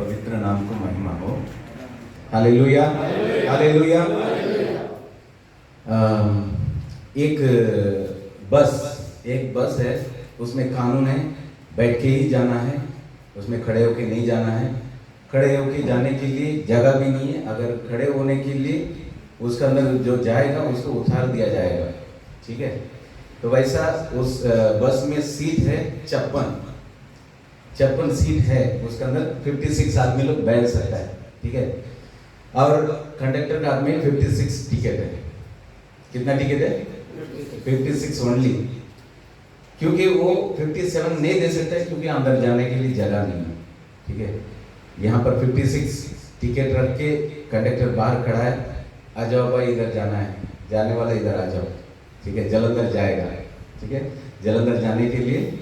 पवित्र नाम को महिमा हो। Hallelujah, hallelujah. एक बस है, उसमें कानून है, बैठ के ही जाना है, उसमें खड़े होके नहीं जाना है। खड़े होके जाने के लिए जगह भी नहीं है। अगर खड़े होने के लिए उसके अंदर जो जाएगा उसको उतार दिया जाएगा, ठीक है। तो वैसा उस बस में सीट है 56 सीट है, उसके अंदर 56 आदमी लोग बैठ सकता है, ठीक है। और कंडक्टर का आदमी 56 टिकट है। कितना टिकट है? 56 ओनली, क्योंकि वो 57 नहीं दे सकता है, क्योंकि अंदर जाने के लिए जगह नहीं है, ठीक है। यहाँ पर 56 टिकट रख के कंडक्टर बाहर खड़ा है, आ जाओ भाई, इधर जाना है, जाने वाला इधर आ जाओ, ठीक है। जलंधर जाएगा, ठीक है। जलंधर जाने के लिए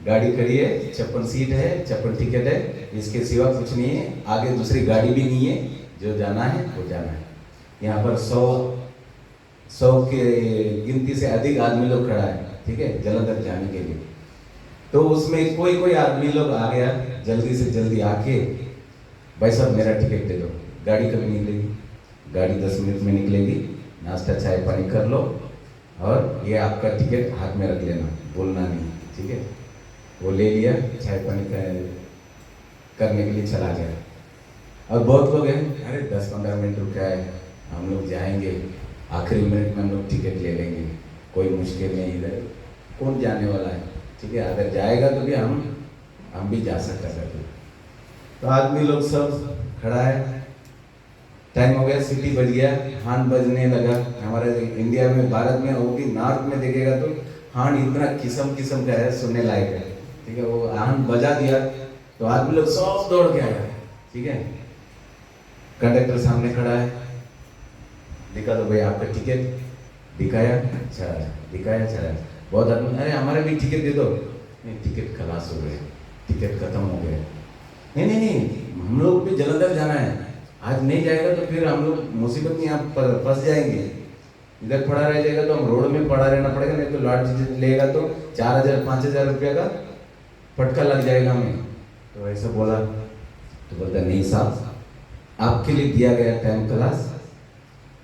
गाड़ी खड़ी है, 56 सीट है, 56 टिकट है, इसके सिवा कुछ नहीं है। आगे दूसरी गाड़ी भी नहीं है, जो जाना है वो जाना है। यहाँ पर 100 के गिनती से अधिक आदमी लोग खड़ा है, ठीक है, जलंधर जाने के लिए। तो उसमें कोई आदमी लोग आ गया, जल्दी से जल्दी आके, भाई साहब मेरा टिकट दे दो। गाड़ी कभी निकलेगी? गाड़ी 10 मिनट में निकलेगी। नाश्ता चाय पानी कर लो और ये आपका टिकट हाथ में रख लेना, बोलना नहीं, ठीक है। वो ले लिया, चाय पानी करने के लिए चला गया। और बहुत लोग हैं, अरे 10-15 मिनट रुका है, हम लोग जाएंगे, आखिरी मिनट में हम लोग टिकट ले लेंगे, कोई मुश्किल नहीं, इधर कौन जाने वाला है, ठीक है। अगर जाएगा तो भी हम भी जा सकता है। तो आदमी लोग सब खड़ा है, टाइम हो गया, सिटी बज गया, हार्न बजने लगा। हमारे इंडिया में, भारत में, वो भी नॉर्थ में देखेगा तो हार्न इतना किस्म का है, सुनने लायक है, ठीक है। वो हार्न बजा दिया तो आदमी लोग सब दौड़ के आया, ठीक है। कंडक्टर सामने खड़ा है, दिखा दो भाई आपका टिकट। दिखाया, चला। बहुत आदमी, अरे हमारे भी टिकट दे दो। नहीं, टिकट खलास हो गए, टिकट खत्म हो गया। नहीं, हम लोग भी जलंधर जाना है, आज नहीं जाएगा तो फिर हम लोग मुसीबत में यहाँ पर फंस जाएंगे। इधर पड़ा रह जाएगा तो हम रोड में पड़ा रहना पड़ेगा, नहीं तो लॉज लेगा तो 4,000-5,000 रुपये का फटका लग जाएगा हमें। तो ऐसा बोला तो बोलता नहीं साहब, आपके लिए दिया गया टाइम क्लास,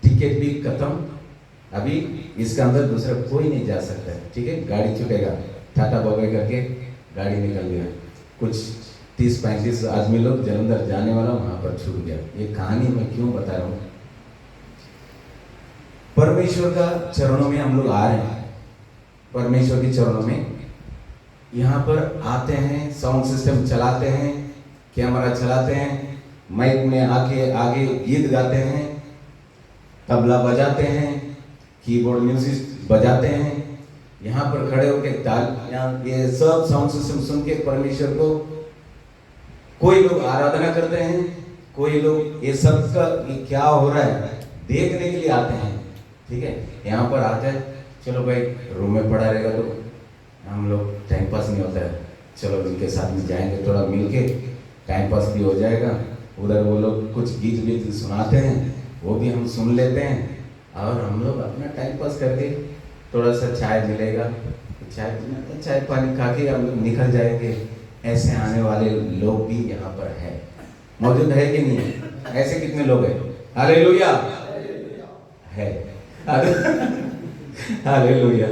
टिकट भी खत्म, अभी इसके अंदर दूसरा कोई नहीं जा सकता है, ठीक है। गाड़ी छूटेगा, टाटा बाय करके गाड़ी निकल गया। कुछ 30-35 आदमी लोग जलंधर जाने वाला वहां पर छूट गया। ये कहानी मैं क्यों बता रहा हूँ? परमेश्वर का चरणों में हम लोग आ रहे हैं, परमेश्वर के चरणों में यहाँ पर आते हैं, साउंड सिस्टम चलाते हैं, कैमरा चलाते हैं, माइक में आगे गीत गाते हैं, तबला बजाते हैं, कीबोर्ड म्यूजिक बजाते हैं, यहाँ पर खड़े होकर ये सब साउंड सिस्टम सुन के परमेश्वर को, कोई लोग आराधना करते हैं, कोई लोग ये सब का ये क्या हो रहा है देखने के लिए आते हैं, ठीक है। यहाँ पर आते हैं, चलो भाई रूम में पड़ा रहेगा तो हम लोग टाइम पास नहीं होता है, चलो उनके साथ में जाएंगे, थोड़ा मिलके टाइम पास भी हो जाएगा। उधर वो लोग कुछ गीत सुनाते हैं, वो भी हम सुन लेते हैं, और हम लोग अपना टाइम पास करके थोड़ा सा चाय मिलेगा, चाय पानी खा के हम लोग निकल जाएंगे। ऐसे आने वाले लोग भी यहाँ पर है, मौजूद है कि नहीं है? ऐसे कितने लोग हैं? हालेलुया है, हालेलुया।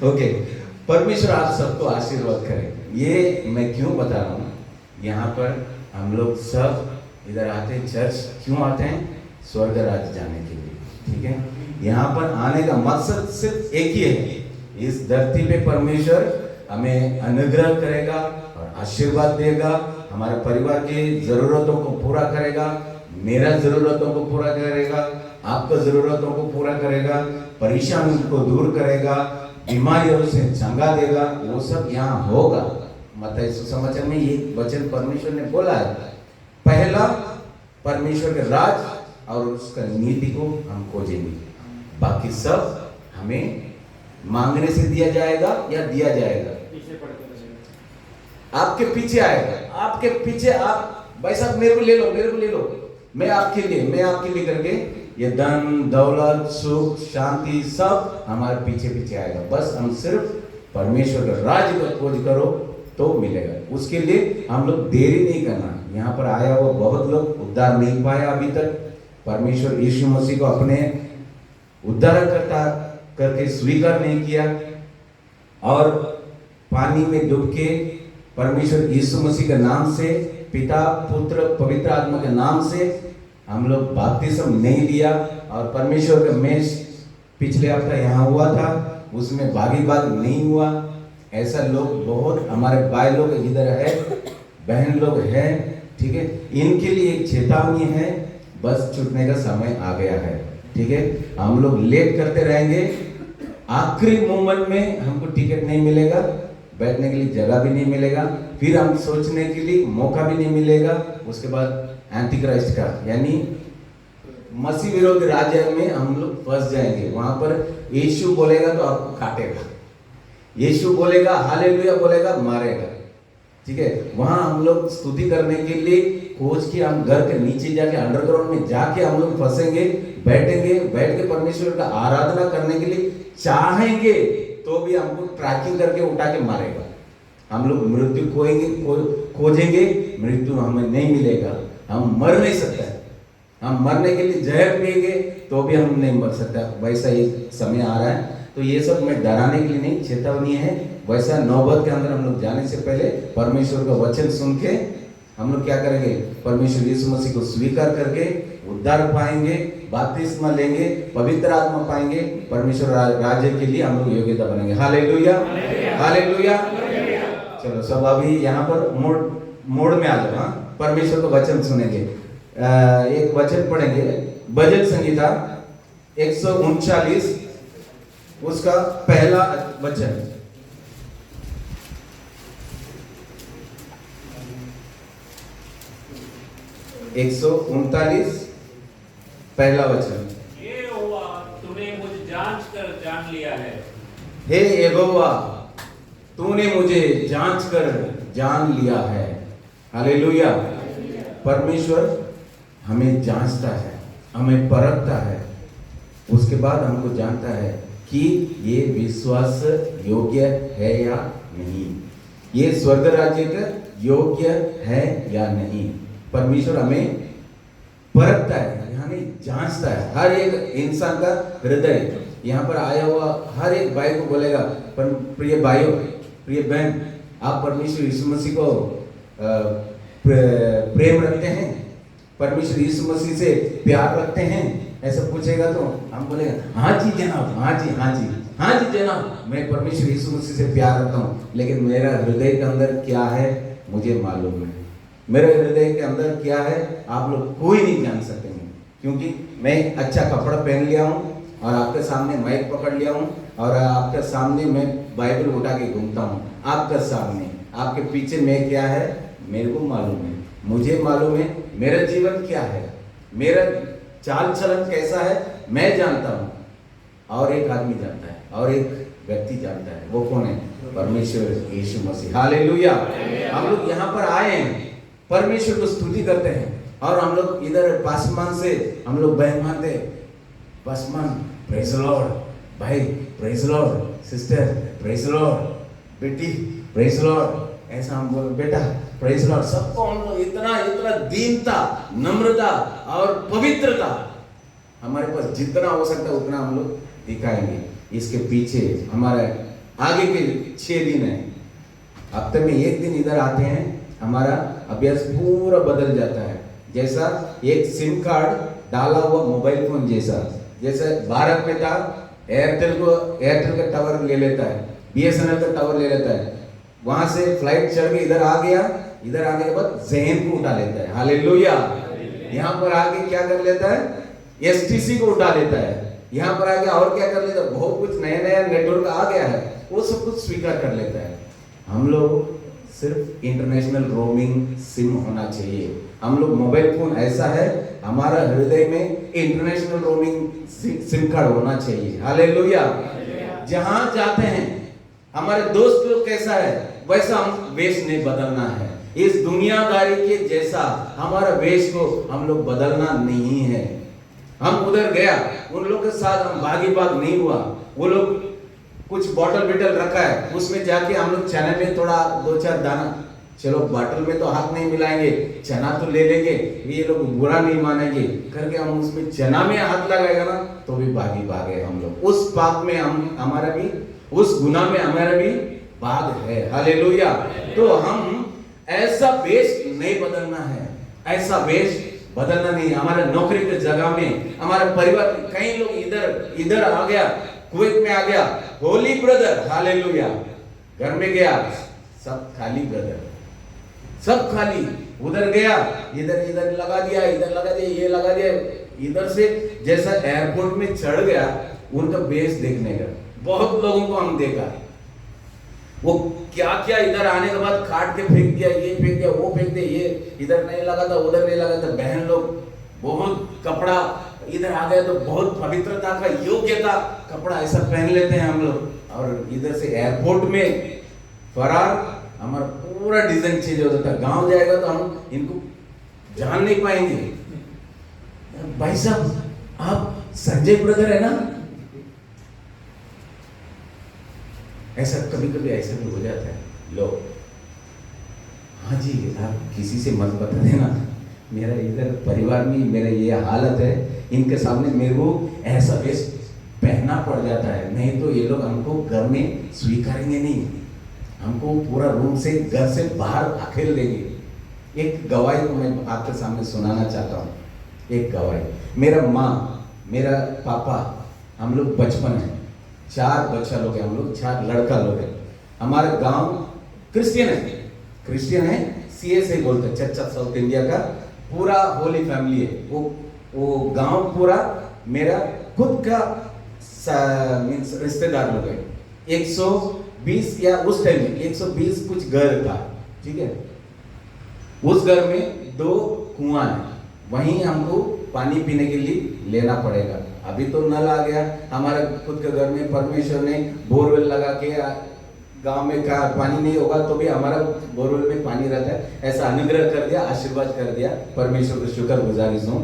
ओके, परमेश्वर आप सबको आशीर्वाद करें। ये मैं क्यों बता रहा हूँ, यहाँ पर हम लोग सब इधर आते हैं, चर्च क्यों आते हैं? स्वर्ग राज्य जाने के लिए, ठीक है। यहाँ पर आने का मकसद सिर्फ एक ही है, इस धरती पे परमेश्वर हमें अनुग्रह करेगा और आशीर्वाद देगा, हमारे परिवार की जरूरतों को पूरा करेगा, मेरा जरूरतों को पूरा करेगा, आपका जरूरतों को पूरा करेगा, परेशानी को दूर करेगा, बीमारियों से चंगा देगा, वो सब यहाँ होगा। मत्ती सुसमाचार में ये वचन परमेश्वर ने बोला है, पहला परमेश्वर के राज और उसका नीति को हम खोजेंगे, बाकी सब हमें मांगने से दिया जाएगा या दिया जाएगा, आपके पीछे आएगा, आपके पीछे। आप भाई साहब मेरे को ले लो, मैं आपके लिए करके ये धन दौलत सुख शांति सब हमारे पीछे आएगा। बस हम सिर्फ परमेश्वर का राज्य का खोज करो, तो मिलेगा। उसके लिए हम लोग देरी नहीं करना। यहाँ पर आया हुआ बहुत लोग उद्धार नहीं पाया अभी तक, परमेश्वर यीशु मसीह को अपने उद्धारकर्ता करके स्वीकार नहीं किया, और पानी में डूब के परमेश्वर यीशु मसीह के नाम से, पिता पुत्र पवित्र आत्मा के नाम से हम लोग बपतिस्म नहीं लिया, और परमेश्वर का मेष पिछले हफ्ता यहाँ हुआ था, उसमें भागी भाग नहीं हुआ। ऐसा लोग बहुत हमारे भाई लोग इधर है, बहन लोग हैं, ठीक है। इनके लिए एक चेतावनी है, बस छूटने का समय आ गया है, ठीक है। हम लोग लेट करते रहेंगे, आखिरी मोमेंट में हमको टिकट नहीं मिलेगा, बैठने के लिए जगह भी नहीं मिलेगा, फिर हम सोचने के लिए मौका भी नहीं मिलेगा। उसके बाद एंटी क्राइस्ट का यानी मसीह विरोधी राज्य में हम लोग फंस जाएंगे। वहां पर यीशु बोलेगा तो आपको काटेगा, यीशु बोलेगा हालेलुया बोलेगा मारेगा, ठीक है। वहां हम लोग स्तुति करने के लिए खोज के हम घर के नीचे जाके अंडरग्राउंड में जाके हम लोग फंसेंगे, बैठेंगे, बैठ के परमेश्वर का आराधना करने के लिए चाहेंगे तो भी हमको ट्रैकिंग करके उठा के मारेगा। हम लोग मृत्यु खोजेंगे, मृत्यु हमें नहीं मिलेगा, हम मर नहीं सकते। हम मरने के लिए जहर पिएंगे तो भी हम नहीं मर सकता, वैसा ये समय आ रहा है। तो ये सब मैं डराने के लिए नहीं, चेतावनी है। वैसा नौबत के अंदर हम लोग जाने से पहले परमेश्वर का वचन सुन के हम लोग क्या करेंगे, परमेश्वर यीशु मसीह को स्वीकार करके उद्धार पाएंगे, बपतिस्मा लेंगे, पवित्र आत्मा पाएंगे, परमेश्वर राज्य के लिए हम लोग योग्यता बनेंगे। Hallelujah, hallelujah. चलो सब अभी यहाँ पर मोड़ में आ जाओ, परमेश्वर का वचन सुनेंगे। एक वचन पढ़ेंगे, भजन संहिता 139 उसका पहला वचन। 139 पहला वचन। हे यहोवा तूने मुझे जांच कर जान लिया है। हे यहोवा तूने मुझे जांच कर जान लिया है। हालेलुया। परमेश्वर हमें जांचता है, हमें परखता है, उसके बाद हमको जानता है कि ये विश्वास योग्य है या नहीं, ये स्वर्ग राज्य का योग्य है या नहीं। परमेश्वर हमें परखता है, यानी जांचता है हर एक इंसान का हृदय। यहाँ पर आया हुआ हर एक भाई को बोलेगा, पर प्रिय भाइयों, प्रिय बहन, आप परमेश्वर यीशु मसीह को प्रेम रखते हैं, परमेश्वर यीशु मसीह से प्यार रखते हैं? ऐसा पूछेगा तो हम बोलेगा हाँ जी जनाब, हाँ जी, हाँ जी, हाँ जी जनाब, मैं परमेश्वर यीशु मसीह से प्यार रखता हूँ। लेकिन मेरा हृदय के अंदर क्या है मुझे मालूम है। मेरे हृदय के अंदर क्या है आप लोग कोई नहीं जान सकेंगे, क्योंकि मैं अच्छा कपड़ा पहन लिया हूँ और आपके सामने माइक पकड़ लिया हूँ और आपके सामने मैं बाइबल उठा के घूमता हूँ आपके सामने। आपके पीछे मैं क्या है मेरे को मालूम है, मुझे मालूम है मेरा जीवन क्या है, मेरा चाल चलन कैसा है मैं जानता हूँ, और एक आदमी जानता है और एक व्यक्ति जानता है। वो कौन है? परमेश्वर यीशु मसीह। हालेलुया। हम लोग यहाँ पर आए हैं, परमेश्वर को स्तुति करते हैं, और हम लोग इधर पासमान से हम लोग बहन मानते, पासमान प्रेज लॉर्ड, भाई praise Lord, sister praise Lord, बेटी प्रेज लॉर्ड, ऐसा हम बोल बेटा प्रेज लॉर्ड। सबको हम लोग इतना इतना दीनता, नम्रता और पवित्रता हमारे पास जितना हो सकता है उतना हम लोग दिखाएंगे। इसके पीछे हमारे आगे के 6 दिन है, हफ्ते में 1 दिन इधर आते हैं, हमारा अभ्यास पूरा बदल जाता है। जैसा एक सिम कार्ड डाला हुआ मोबाइल फोन जैसा, जैसे भारत में था एयरटेल का टावर ले लेता है, BSNL का टावर ले लेता है, वहां से फ्लाइट चढ़ के इधर आ गया, इधर आने के बाद जहन को उठा लेता है। हालेलुया। यहाँ पर आके क्या कर लेता है? STC को उठा लेता है। यहाँ पर आके और क्या कर लेता है? बहुत कुछ नया नया नेटवर्क आ गया है, वो सब कुछ स्वीकार कर लेता है। हम लोग सिर्फ इंटरनेशनल रोमिंग सिम होना चाहिए। हम लोग मोबाइल फोन ऐसा है, हमारा हृदय में इंटरनेशनल रोमिंग सिम कार्ड होना चाहिए। हालेलुया। जहां जाते हैं हमारे दोस्त लोग कैसा है वैसा हम वेश नहीं बदलना है। इस दुनियादारी के जैसा हमारा वेश को हम लोग बदलना नहीं है। हम उधर गया, उन लोग के साथ हम भागी भाग नहीं हुआ। वो लोग कुछ बॉटल बिटल रखा है, उसमें जाके हम लोग चने में थोड़ा 2-4 दाना, चलो बॉटल में तो हाथ नहीं मिलाएंगे, चना तो ले लेंगे, ये लोग बुरा नहीं मानेंगे करके हम उसमें चना में हाथ लगाएगा ना तो भी भागे हम लोग। उस पाप में हम हमारा भी, उस गुनाह में हमारा भी भाग है। हालेलुया। तो हम ऐसा वेश नहीं बदलना है, ऐसा वेश बदलना नहीं। हमारे नौकरी के जगह में, हमारे परिवार में, कई लोग इधर आ गया, कुवैत में आ गया, होली ब्रदर, हालेलुया, घर में गया सब खाली ब्रदर, सब खाली, उधर गया इधर लगा दिया, इधर लगा दिया, ये लगा दिया, इधर से जैसा एयरपोर्ट में चढ़ गया उनका बेस देखने का। बहुत लोगों को हम देखा, वो क्या क्या इधर आने के बाद काट के फेंक दिया, ये फेंक दिया, वो फेंक दिया, ये इधर नहीं लगा था, उधर नहीं लगा था। बहन लोग बहुत कपड़ा इधर आ गया तो बहुत पवित्रता का योग्यता कपड़ा ऐसा पहन लेते हैं हम लोग, और इधर से एयरपोर्ट में फरार, हमारा पूरा डिजाइन चेंज हो जाता है। गांव जाएगा तो हम इनको जान नहीं पाएंगे। भाई साहब आप संजय ब्रदर है ना? ऐसा कभी ऐसा भी हो जाता है। लो हाँ जी, आप किसी से मत बता देना, मेरा इधर परिवार में मेरा ये हालत है, इनके सामने मेरे को ऐसा वेश पहनना पड़ जाता है, नहीं तो ये लोग हमको घर में स्वीकारेंगे नहीं, हमको पूरा रूम से, घर से बाहर धकेल देंगे। एक गवाही को मैं आपके सामने सुनाना चाहता हूँ। एक गवाही, मेरा माँ, मेरा पापा, हम लोग बचपन है, 4 बच्चा लोग हैं हम लोग, 4 लड़का लोग हैं। हमारा गांव क्रिश्चियन है, CSI बोलते हैं, चर्च ऑफ साउथ इंडिया का पूरा होली फैमिली है। वो गांव पूरा मेरा खुद का मीन्स रिश्तेदार लोग हैं। 120 या उस टाइम में 120 कुछ घर था, ठीक है। उस घर में 2 कुआं है, वहीं हमको पानी पीने के लिए लेना पड़ेगा। अभी तो नल आ गया, हमारे खुद के घर में परमेश्वर ने बोरवेल लगा के, गांव में का पानी नहीं होगा तो भी हमारा बोरवेल में पानी रहता है, ऐसा अनुग्रह कर दिया, आशीर्वाद कर दिया, परमेश्वर को शुक्र गुजारिश हूँ।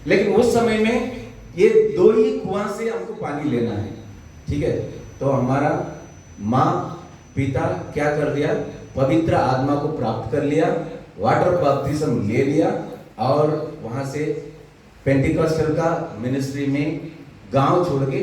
लेकिन उस समय में ये 2 ही कुआं से हमको पानी लेना है, ठीक है। तो हमारा माँ पिता क्या कर दिया, पवित्र आत्मा को प्राप्त कर लिया, वाटर बपतिस्म ले लिया, और वहां से पेंटिकॉस्टल का मिनिस्ट्री में गांव छोड़ के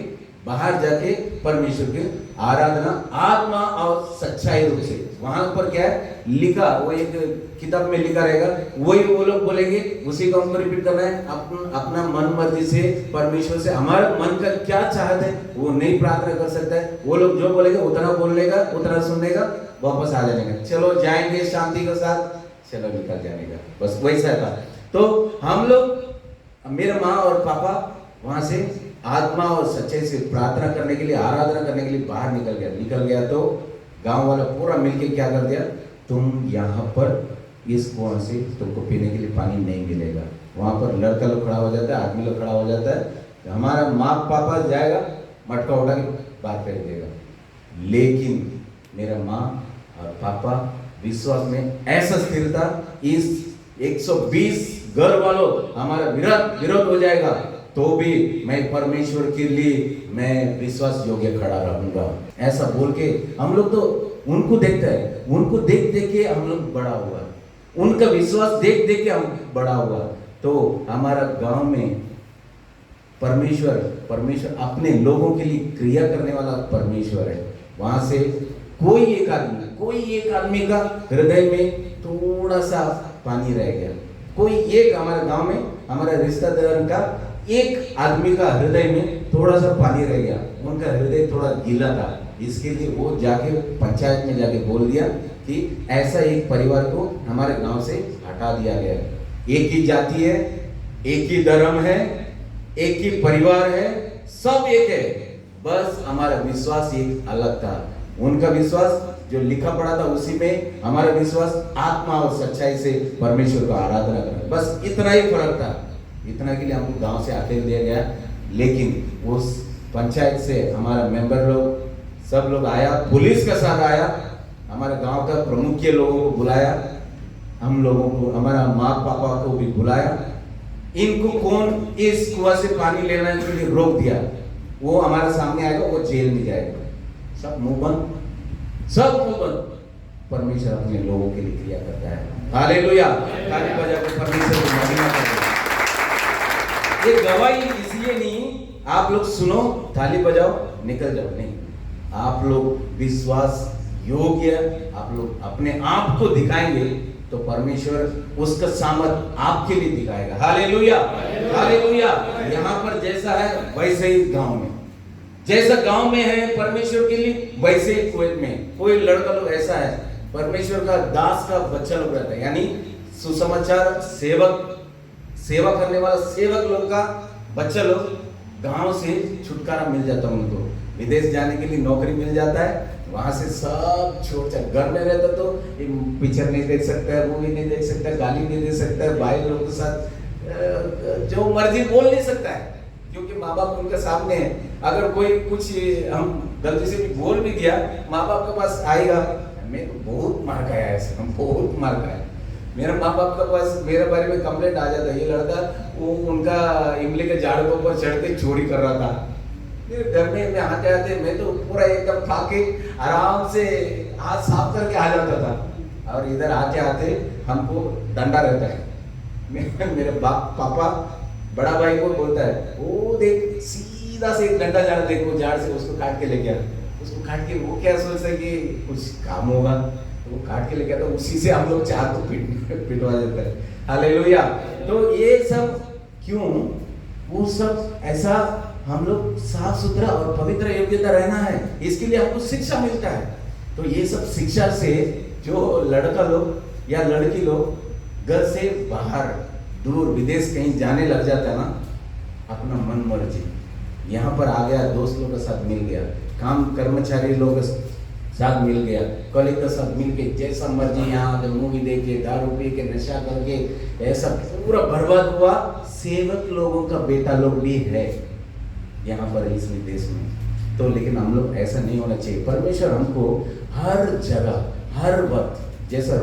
बाहर जाके परमेश्वर की आराधना आत्मा और सच्चाई रूप से। वहां पर क्या है लिखा, वो एक किताब में लिखा रहेगा, वही वो लोग बोलेंगे, उसी को हमको रिपीट करना है। अपना मन मर्जी से परमेश्वर से हमारे मन का क्या चाहते हैं वो नहीं प्रार्थना कर सकता है। वो लोग जो बोलेगा उतना बोल लेगा, उतना सुन लेगा, वापस आ जाने का, चलो जाएंगे शांति के साथ, चलो निकल जाने का, बस वैसा था। तो हम लोग, मेरा माँ और पापा वहां से आत्मा और सच्चाई से प्रार्थना करने के लिए, आराधना करने के लिए बाहर निकल गया। तो गांव वाला पूरा मिलके क्या कर दिया, तुम यहाँ पर इस कुआं से तुमको पीने के लिए पानी नहीं मिलेगा। वहां पर लड़का लोग खड़ा हो जाता है, आदमी लोग खड़ा हो जाता है, हमारा माँ पापा जाएगा, मटका उठा के बाहर फेंक देगा। लेकिन मेरा माँ और पापा विश्वास में ऐसा स्थिर था, इस 120 घर वालों हमारा विरोध हो जाएगा तो भी मैं परमेश्वर के लिए मैं विश्वास योग्य खड़ा रहूंगा, ऐसा बोल के हम लोग तो उनको देखते हैं, उनको देख के हम लोग बड़ा हुआ, उनका विश्वास देख के हम बड़ा हुआ। तो हमारा गांव में परमेश्वर अपने लोगों के लिए क्रिया करने वाला परमेश्वर है। वहां से कोई एक आदमी का हृदय में थोड़ा सा पानी रह गया, कोई एक हमारे गांव में हमारे रिश्तेदार का एक आदमी का हृदय में थोड़ा सा पानी रह गया, उनका हृदय थोड़ा गीला था। इसके लिए वो जाके पंचायत में जाके बोल दिया कि ऐसा एक परिवार को हमारे गांव से हटा दिया गया। एक ही जाति है, एक ही धर्म है, एक ही परिवार है, सब एक है, बस हमारा विश्वास एक अलग था। उनका विश्वास जो लिखा पड़ा था उसी में, हमारा विश्वास आत्मा और सच्चाई से परमेश्वर को आराधना करना, बस इतना ही फर्क था। इतना के लिए हमको गांव से अकेले दिया गया। लेकिन उस पंचायत से हमारा मेंबर लोग सब लोग आया, पुलिस के साथ आया, हमारे गांव का प्रमुख के लोगों को बुलाया, हम लोगों को, हमारा माँ पापा को भी बुलाया। इनको कौन इस कुआं से पानी लेने के लिए रोक दिया, वो हमारे सामने आएगा, वो जेल में जाएगा। सब मुंह बंद, सब मुंह बंद। परमेश्वर अपने लोगों के लिए क्रिया करता है। हालेलुया। ताली बजा के परमेश्वर की महिमा करें। ये गवाही इसलिए नहीं आप लोग सुनो ताली बजाओ निकल जाओ, नहीं, आप लोग विश्वास योग्य आप लोग अपने आप को दिखाएंगे तो परमेश्वर उसका सामर्थ आपके लिए दिखाएगा। Hallelujah, hallelujah. यहाँ पर जैसा है वैसे ही गांव में, जैसा गांव में है परमेश्वर के लिए वैसे ही कुवैत में कोई लड़का लोग ऐसा है परमेश्वर का दास का बच्चा लोग रहता है, यानी सुसमाचार सेवक, सेवा करने वाला सेवक लोग का बच्चा लोग गांव से छुटकारा मिल जाता है उनको, विदेश जाने के लिए नौकरी मिल जाता है, वहां से सब छोड़ छाड़। घर में रहता तो पिक्चर नहीं देख सकता है, मूवी नहीं देख सकता, गाली नहीं दे सकता है, भाई लोगों के साथ जो मर्जी बोल नहीं सकता है क्योंकि माँ बाप उनके सामने है। अगर कोई कुछ हम गलती से भी बोल भी दिया माँ बाप के पास आएगा, मैं तो बहुत मार खाया है, हम बहुत मार खाया। मेरे माँ बाप के पास मेरे बारे में कंप्लेंट आ जाता, ये लड़का वो उनका इमली के झाड़ के ऊपर चढ़ के चोरी कर रहा था। घर में मैं आते आते मैं तो पूरा एकदम खा के आराम से हाथ साफ करके आ जाता था, और इधर आते आते हमको डंडा रहता है। मेरे बाप पापा बड़ा भाई को बोलता है, वो देख सीधा से एक डंडा झाड़, देखो झाड़ से उसको काट के ले गया, उसको काट के वो क्या सोचता है कि कुछ काम होगा तो वो काट के ले गया, तो उसी से हम लोग चार को पिटवा देते हैं। हालेलुया। तो ये सब क्यों, वो सब ऐसा हम लोग साफ सुथरा और पवित्र योग्यता रहना है, इसके लिए हमको शिक्षा मिलता है। तो ये सब शिक्षा से जो लड़का लोग या लड़की लोग घर से बाहर दूर विदेश कहीं जाने लग जाता है ना, अपना मन मर्जी यहाँ पर आ गया, दोस्त लोग के साथ मिल गया, काम कर्मचारी लोग के साथ मिल गया, कलीग के साथ मिल के जैसा मर्जी यहाँ मूवी देख के दारू पी के नशा करके ऐसा पूरा बर्बाद हुआ। सेवक लोगों का बेटा लोग भी है यहाँ पर इस देश में, तो लेकिन हम लोग ऐसा नहीं होना चाहिए। परमेश्वर हमको हर जगह हर वक्त जैसा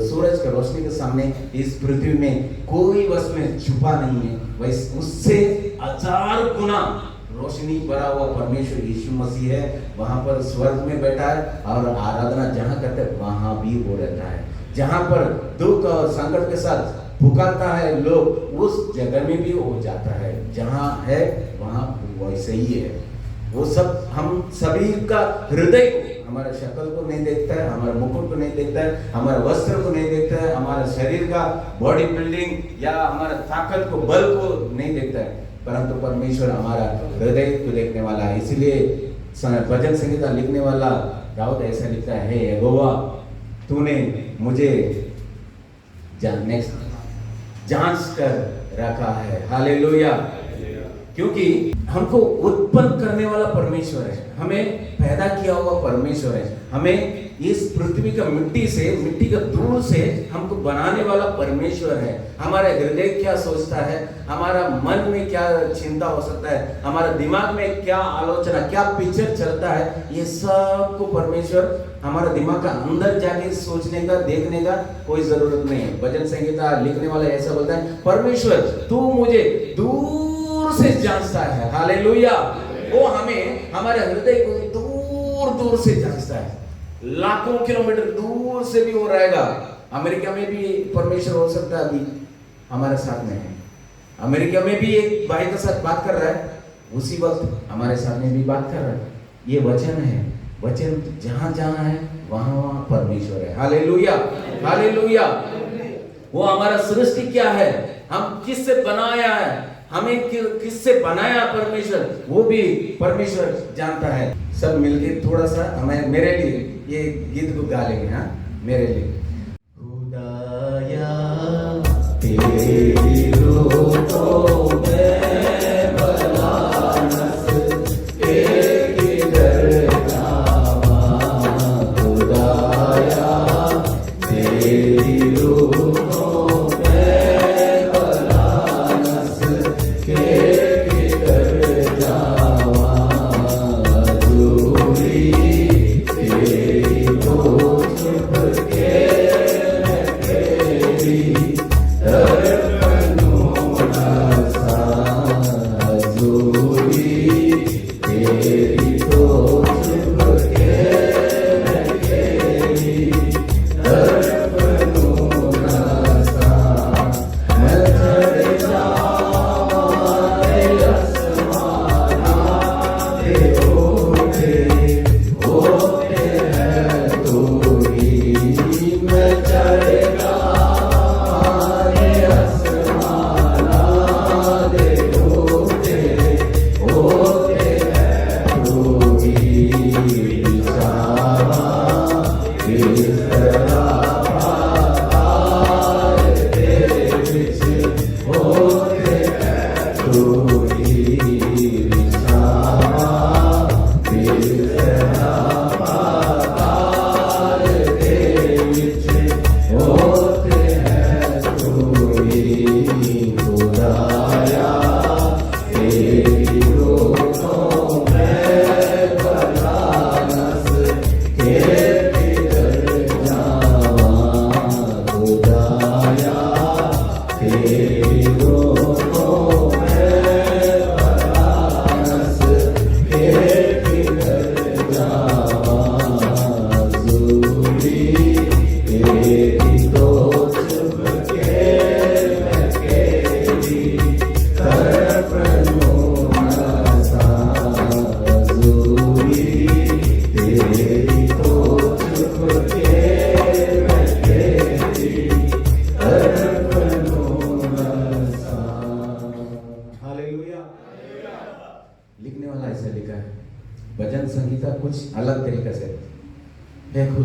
सूरज का रोशनी के सामने इस पृथ्वी में कोई वस्तु में छुपा नहीं है, वैसे उससे 1000 गुना रोशनी भरा हुआ परमेश्वर यीशु मसीह है, वहां पर स्वर्ग में बैठा है, और आराधना जहां करते हैं वहां भी वो रहता है। जहां पर दुख और संकट के साथ पुकारता है लोग, उस जगह में भी हो जाता है, जहां है वहां वैसे ही है। वो सब हम सभी का हृदय को, हमारे शक्ल को नहीं देखता है, हमारे मुकुट को नहीं देखता है, हमारे वस्त्र को नहीं देखता है, हमारे शरीर का बॉडी बिल्डिंग या हमारा ताकत को, बल को नहीं देखता है, परंतु परमेश्वर हमारा हृदय को देखने वाला है। इसलिए भजन संगीता लिखने वाला दाऊद ऐसा लिखता है, हे यहोवा तूने मुझे जांच कर रखा है। हालेलुया। क्योंकि हमको उत्पन्न करने वाला परमेश्वर है, हमें पैदा किया हुआ परमेश्वर है, हमें इस पृथ्वी का मिट्टी से, मिट्टी का धूल से हमको बनाने वाला परमेश्वर है। हमारा हृदय क्या सोचता है, हमारा मन में क्या चिंता हो सकता है, हमारा दिमाग में क्या आलोचना, क्या पिक्चर चलता है, ये सब को परमेश्वर हमारा दिमाग का अंदर जाके सोचने का, देखने का कोई जरूरत नहीं है। भजन संगीता लिखने वाला ऐसा बोलता है, परमेश्वर तू मुझे दूर से जांचता है। हालेलुया। वो हमें हमारे हृदय को दूर दूर से जांचता है, लाखों किलोमीटर दूर से भी वो रहेगा। अमेरिका में भी परमेश्वर हो सकता है, अभी हमारे साथ में है। अमेरिका में भी एक भाई के साथ बात कर रहा है, उसी वक्त हमारे साथ में भी बात कर रहा है। ये वचन है, वचन जहां जहां है वहां वहां परमेश्वर है। Hallelujah, hallelujah. वो हमारा सृष्टि क्या है, हम किससे बनाया है, हमें किससे बनाया परमेश्वर, वो भी परमेश्वर जानता है। सब मिलके थोड़ा सा हमें, मेरे लिए ये गीत को गा लेंगे। हाँ, मेरे लिए। खुदाया तेरी रूहों में बलानस एक दर जावा, खुदाया तेरी रूहों में बलानस एक दर जावा, दूरी तेरी को छुप के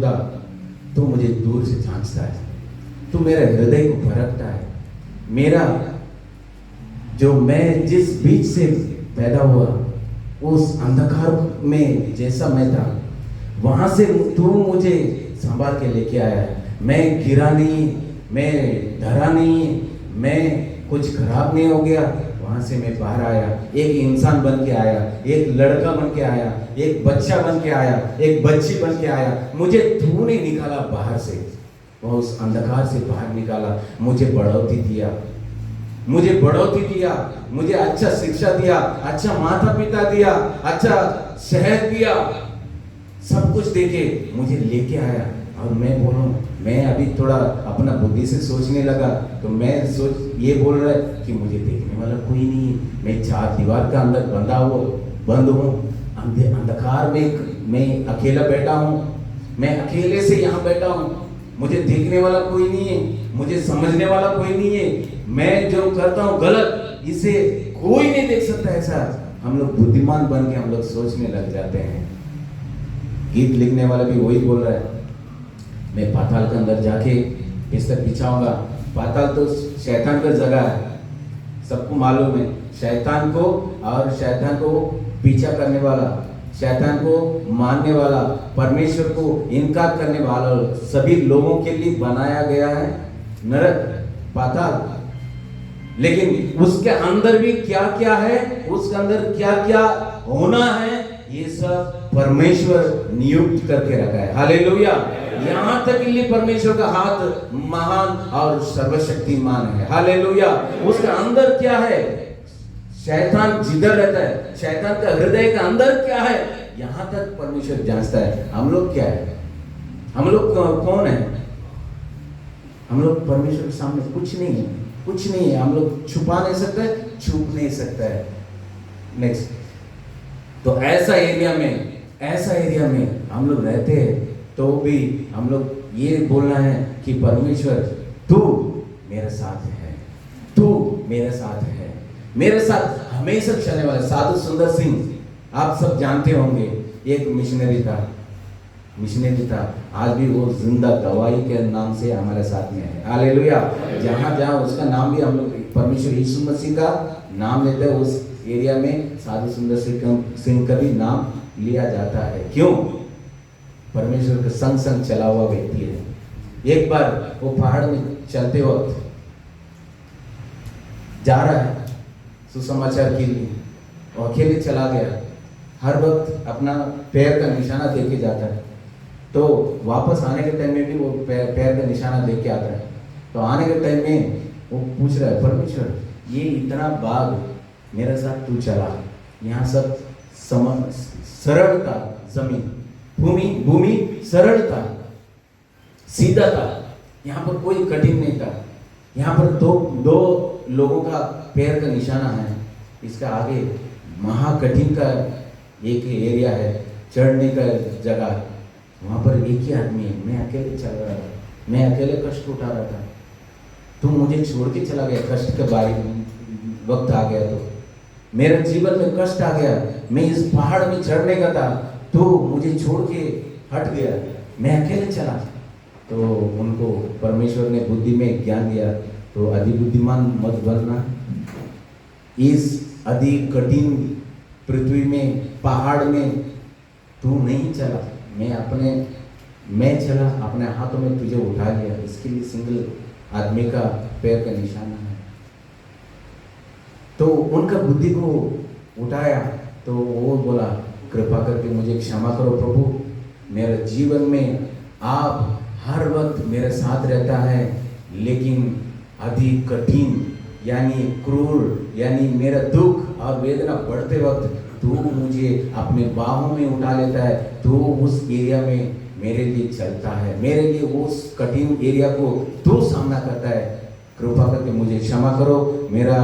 होगा, तू मुझे दूर से जांचता है, तू मेरे हृदय को परखता है। मेरा जो मैं जिस बीच से पैदा हुआ, उस अंधकार में जैसा मैं था, वहां से तू मुझे संभाल के लेके आया है। मैं गिरा नहीं, मैं डरा नहीं, मैं कुछ खराब नहीं हो गया। वहां से मैं बाहर आया, एक इंसान बन के आया, एक लड़का बन के आया, एक बच्चा बन के आया, एक बच्ची बन के आया। मुझे तूने निकाला बाहर से, वह उस अंधकार से बाहर निकाला, मुझे बढ़ोतरी दिया, मुझे बढ़ोतरी दिया, मुझे अच्छा शिक्षा दिया, अच्छा माता पिता दिया, अच्छा शहर दिया, सब कुछ देके मुझे लेके आया। और मैं बोलूं, मैं अभी थोड़ा अपना बुद्धि से सोचने लगा तो मैं ये बोल रहा है कि मुझे देखने वाला कोई नहीं है, मैं चार दीवार का अंदर बंद हूँ, अंधकार में मैं अकेला बैठा हूँ, मैं अकेले से यहाँ बैठा हूँ, मुझे देखने वाला कोई नहीं है, मुझे समझने वाला कोई नहीं है, मैं जो करता हूँ गलत, इसे कोई नहीं देख सकता। ऐसा हम लोग बुद्धिमान बन के हम लोग सोचने लग जाते हैं। गीत लिखने वाला भी वही बोल रहा है, मैं पाताल के अंदर जाके बिस्तर बिछाऊंगा। पाताल तो शैतान का जगह है, सबको मालूम है। शैतान को पीछा करने वाला, शैतान को मानने वाला, परमेश्वर को इनकार करने वाला सभी लोगों के लिए बनाया गया है नरक, पाताल। लेकिन उसके अंदर भी क्या क्या है, उसके अंदर क्या क्या होना है, ये सब परमेश्वर नियुक्त करके रखा है। हालेलुया। यहाँ तक के लिए परमेश्वर का हाथ महान और सर्वशक्तिमान है। हालेलुया। उसका अंदर क्या है, शैतान जिधर रहता है, शैतान का हृदय का अंदर क्या है, यहाँ तक परमेश्वर जांचता है। हम लोग क्या है, हम लोग कौन है? हम लोग परमेश्वर के सामने कुछ नहीं है, कुछ नहीं है। हम लोग छुपा नहीं सकते, छुप नहीं सकता है। नेक्स्ट, तो ऐसा एरिया में हम लोग रहते हैं, तो भी हम लोग ये बोलना है कि परमेश्वर तू मेरे साथ है, तू मेरे साथ है, मेरे साथ हमेशा चलने वाला। साधु सुंदर सिंह आप सब जानते होंगे, एक मिशनरी था, आज भी वो जिंदा गवाही के नाम से हमारे साथ में है। हालेलुया। जहाँ जहाँ उसका नाम भी हम लोग परमेश्वर यीशु मसीह का नाम लेते हैं, उस एरिया में साधु सुंदर सिंह का भी नाम लिया जाता है। क्यों? परमेश्वर के संग संग चला हुआ व्यक्ति है। एक बार वो पहाड़ में चलते वक्त जा रहा है सुसमाचार के लिए, और अकेले चला गया। हर वक्त अपना पैर का निशाना देके जाता है, तो वापस आने के टाइम में भी वो पैर का निशाना देख के आता है। तो आने के टाइम में वो पूछ रहा है, परमेश्वर ये इतना बाग मेरे साथ तू चला, यहाँ सब सरल था, जमीन भूमि सरल था, सीधा था, यहाँ पर कोई कठिन नहीं था। यहाँ पर दो लोगों का पैर का निशाना है, इसका आगे महाकठिन का एक एरिया है, चढ़ने का जगह, वहाँ पर एक ही आदमी है। मैं अकेले चल रहा था, मैं अकेले कष्ट उठा रहा था, तू मुझे छोड़ के चला गया। कष्ट के बारे में वक्त आ गया, तो मेरे जीवन में कष्ट आ गया, मैं इस पहाड़ में चढ़ने का था, तो मुझे छोड़ के हट गया, मैं अकेले चला। तो उनको परमेश्वर ने बुद्धि में ज्ञान दिया, तो अधिक बुद्धिमान मत बनना, इस अधिक कठिन पृथ्वी में, पहाड़ में तू नहीं चला, मैं चला, अपने हाथों में तुझे उठा लिया। इसके लिए सिंगल आदमी का पैर का निशाना है। तो उनका बुद्धि को उठाया, तो वो बोला, कृपा करके मुझे क्षमा करो प्रभु, मेरे जीवन में आप हर वक्त मेरे साथ रहता है, लेकिन अधिक कठिन यानी क्रूर, यानी मेरा दुख और वेदना बढ़ते वक्त तू मुझे अपने बाहों में उठा लेता है, तू उस एरिया में मेरे लिए चलता है, मेरे लिए उस कठिन एरिया को तू सामना करता है। कृपा करके मुझे क्षमा करो, मेरा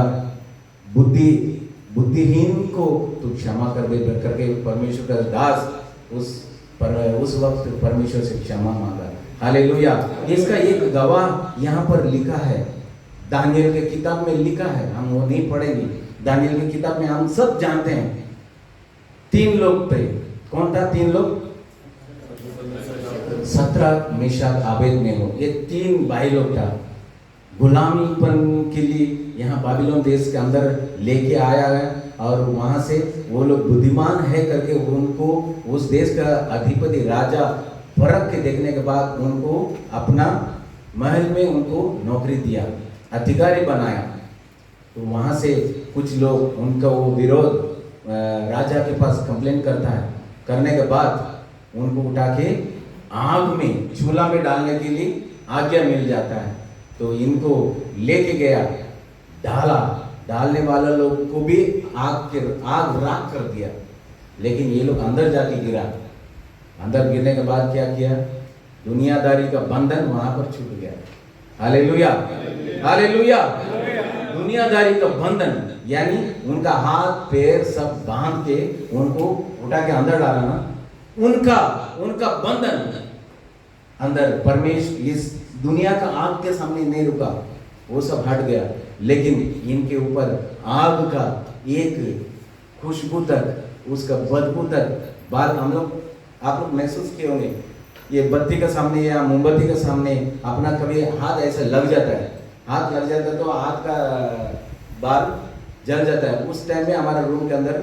बुद्धिहीन को तू क्षमा कर दे करके परमेश्वर का दास उस वक्त परमेश्वर से क्षमा मांगा। हालेलुया। इसका एक गवाह यहाँ पर लिखा है, दानियल के किताब में लिखा है, हम वो नहीं पढ़ेंगे। दानियल की किताब में हम सब जानते हैं 3 लोग थे। कौन था 3 लोग? सत्रह मेशक आबेदनेगो, ये 3 भाई लोग था। गुलामीपन के लिए यहाँ बाबिलोन देश के अंदर लेके आया है और वहाँ से वो लोग बुद्धिमान है करके उनको उस देश का अधिपति राजा परख के देखने के बाद उनको अपना महल में उनको नौकरी दिया, अधिकारी बनाया। तो वहाँ से कुछ लोग उनका वो विरोध राजा के पास कंप्लेन करता है, करने के बाद उनको उठा के आग में चूल्हा में डालने के लिए आज्ञा मिल जाता है। तो इनको लेके गया, डालने वाला लोग को भी आग राख कर दिया, लेकिन ये लोग अंदर जाके गिरा। अंदर गिरने के बाद क्या किया, दुनियादारी का बंधन वहां पर छूट गया। Hallelujah, hallelujah. दुनियादारी का बंधन यानी उनका हाथ पैर सब बांध के उनको उठा के अंदर डाला ना, उनका बंधन अंदर परमेश्वर इस दुनिया का आग के सामने नहीं रुका, वो सब हट गया। लेकिन इनके ऊपर आग का एक खुशबू तक, उसका बदबू तक बाल आप लोग महसूस किए होंगे। ये बत्ती के सामने या मोमबत्ती के सामने अपना कभी हाथ ऐसा लग जाता है, हाथ लग जाता है तो हाथ का बाल जल जाता है। उस टाइम में हमारा रूम के अंदर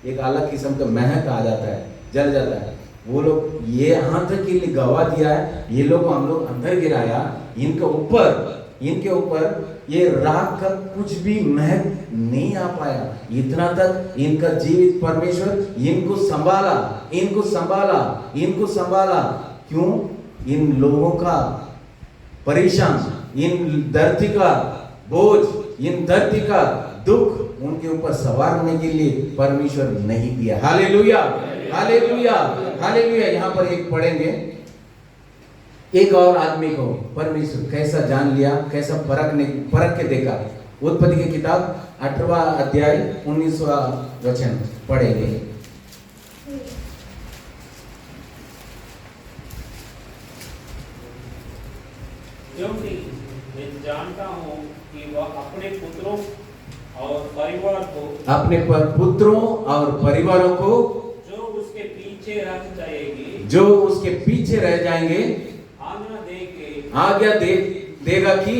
एक अलग किस्म का महक आ जाता है, जल जाता है। वो लोग ये यहाँ तक के लिए गवा दिया है, ये लोग हम लोग अंदर गिराया, इनके ऊपर ये राख का कुछ भी महक नहीं आ पाया। इतना तक इनका जीवित परमेश्वर इनको संभाला। क्यों? इन लोगों का परेशान, इन धरती का बोझ, इन धरती का दुख उनके ऊपर सवार होने के लिए परमेश्वर नहीं दिया। Hallelujah, hallelujah, hallelujah. यहाँ पर एक पढ़ेंगे, एक और आदमी को परमेश्वर कैसा जान लिया, कैसा परख के देखा। उत्पत्ति की किताब 8वां अध्याय 19वां वचन पढ़ेंगे। क्योंकि मैं जानता हूँ कि वह अपने पुत्रों और परिवारों को जो उसके पीछे रह जाएंगे आज्ञा देगा कि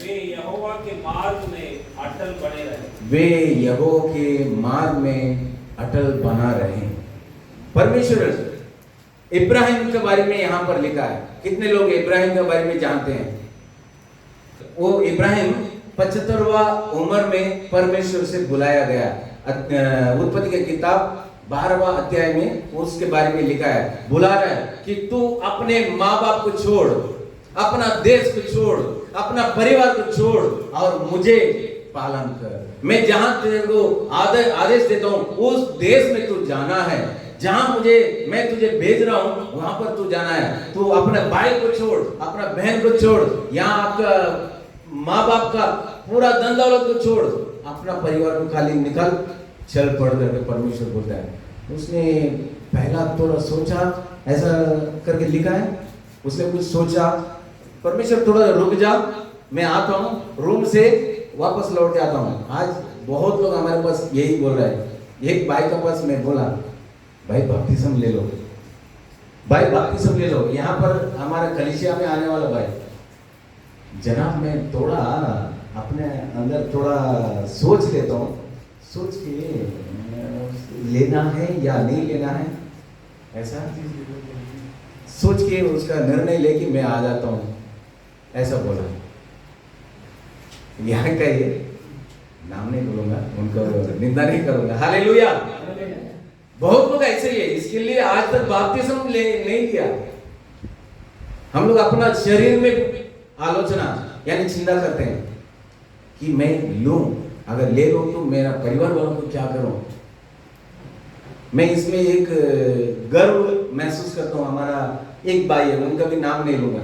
वे यहोवा के मार्ग में अटल बना रहे। परमेश्वर इब्राहिम के बारे में यहाँ पर लिखा है। कितने लोग इब्राहिम के बारे में जानते हैं? वो इब्राहिम 75वां उम्र में परमेश्वर से बुलाया गया। उत्पत्ति की किताब 12वां अध्याय में उसके बारे में लिखा है, बुला रहा है कि तू अपने माँ बाप को छोड़, अपना देश को छोड़, अपना परिवार को छोड़ और मुझे पालन कर। मैं जहां तेरे को आदेश देता हूं उस देश में तू जाना है, जहां मैं तुझे भेज रहा हूं वहां पर तू जाना है। तू अपने भाई को छोड़, अपना बहन को छोड़, यहाँ आपका माँ बाप का पूरा धन दौलत को छोड़, अपना परिवार को खाली निकल, चल पड़ करके परमेश्वर बोलता है। उसने पहला थोड़ा सोचा, ऐसा करके लिखा है, उसने कुछ सोचा, परमेश्वर थोड़ा रुक जा, मैं आता हूँ, रूम से वापस लौट के आता हूँ। आज बहुत लोग हमारे पास यही बोल रहे हैं। एक भाई के पास मैं बोला, भाई बपतिस्म ले लो, भाई बपतिस्म ले लो। यहाँ पर हमारे कलीसिया में आने वाला भाई, जनाब मैं थोड़ा अपने अंदर थोड़ा सोच लेता हूँ, सोच के लेना है या नहीं लेना है, ऐसा सोच के उसका निर्णय लेके मैं आ जाता हूँ, ऐसा बोला। यहाँ का ये नाम नहीं बोलूंगा, उनको निंदा नहीं करूंगा। हालेलुया। बहुत लोग ऐसे ही है, इसके लिए आज तक बपतिस्म नहीं लिया। हम लोग अपना शरीर में आलोचना यानी चिंता करते हैं कि मैं लूं, अगर ले लूं तो मेरा परिवार वालों को क्या करूं। मैं इसमें एक गर्व महसूस करता हूं। हमारा एक भाई है, उनका भी नाम नहीं लूंगा,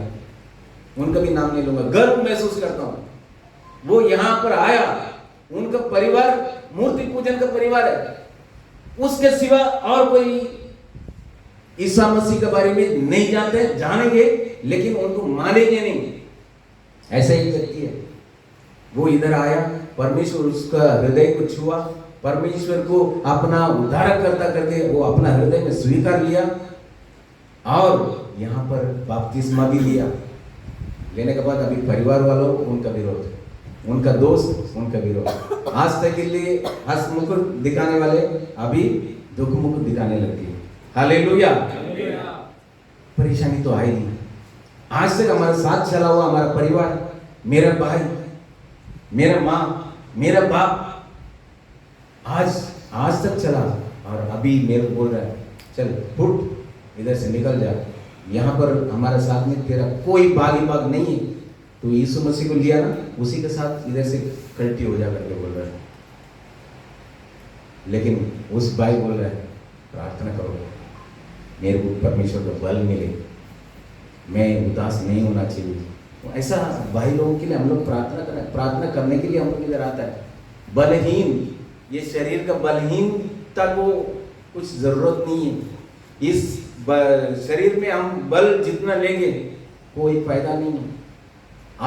गर्व महसूस करता हूं। वो यहाँ पर आया, उनका परिवार मूर्ति पूजन का परिवार है, उसके सिवा और कोई ईसा मसीह के बारे में नहीं जानते, जानेंगे लेकिन उनको मानेंगे नहीं। ऐसा ही व्यक्ति है। वो इधर आया, परमेश्वर उसका हृदय को छुआ, परमेश्वर को अपना उद्धारकर्ता करके वो अपना हृदय में स्वीकार लिया। और यहाँ पर बपतिस्मा भी लिया। लेने के बाद अभी परिवार वालों उनका विरोध, उनका दोस्त उनका विरोध, आज तक के लिए हंसमुख दिखाने वाले अभी दुखमुख दिखाने लगती है। हालेलुया। परेशानी तो आई नहीं, आज तक हमारे साथ चला हुआ हमारा परिवार, मेरा भाई, मेरा माँ, मेरा बाप, आज तक चला, और अभी मेरे को बोल रहा है चल फुट इधर से निकल जा, यहाँ पर हमारे साथ में तेरा कोई भाग नहीं है, तो यीशु मसीह को लिया ना, उसी के साथ इधर से कल्टी हो जा करके बोल रहा है। लेकिन उस भाई बोल रहा है प्रार्थना करो मेरे को परमेश्वर का बल मिले, मैं उदास नहीं होना चाहिए। तो ऐसा भाई लोगों के लिए हम लोग प्रार्थना करने के लिए हम लोग इधर आता है। बलहीन, ये शरीर का बलहीनता को कुछ जरूरत नहीं है। इस शरीर में हम बल जितना लेंगे कोई फायदा नहीं है।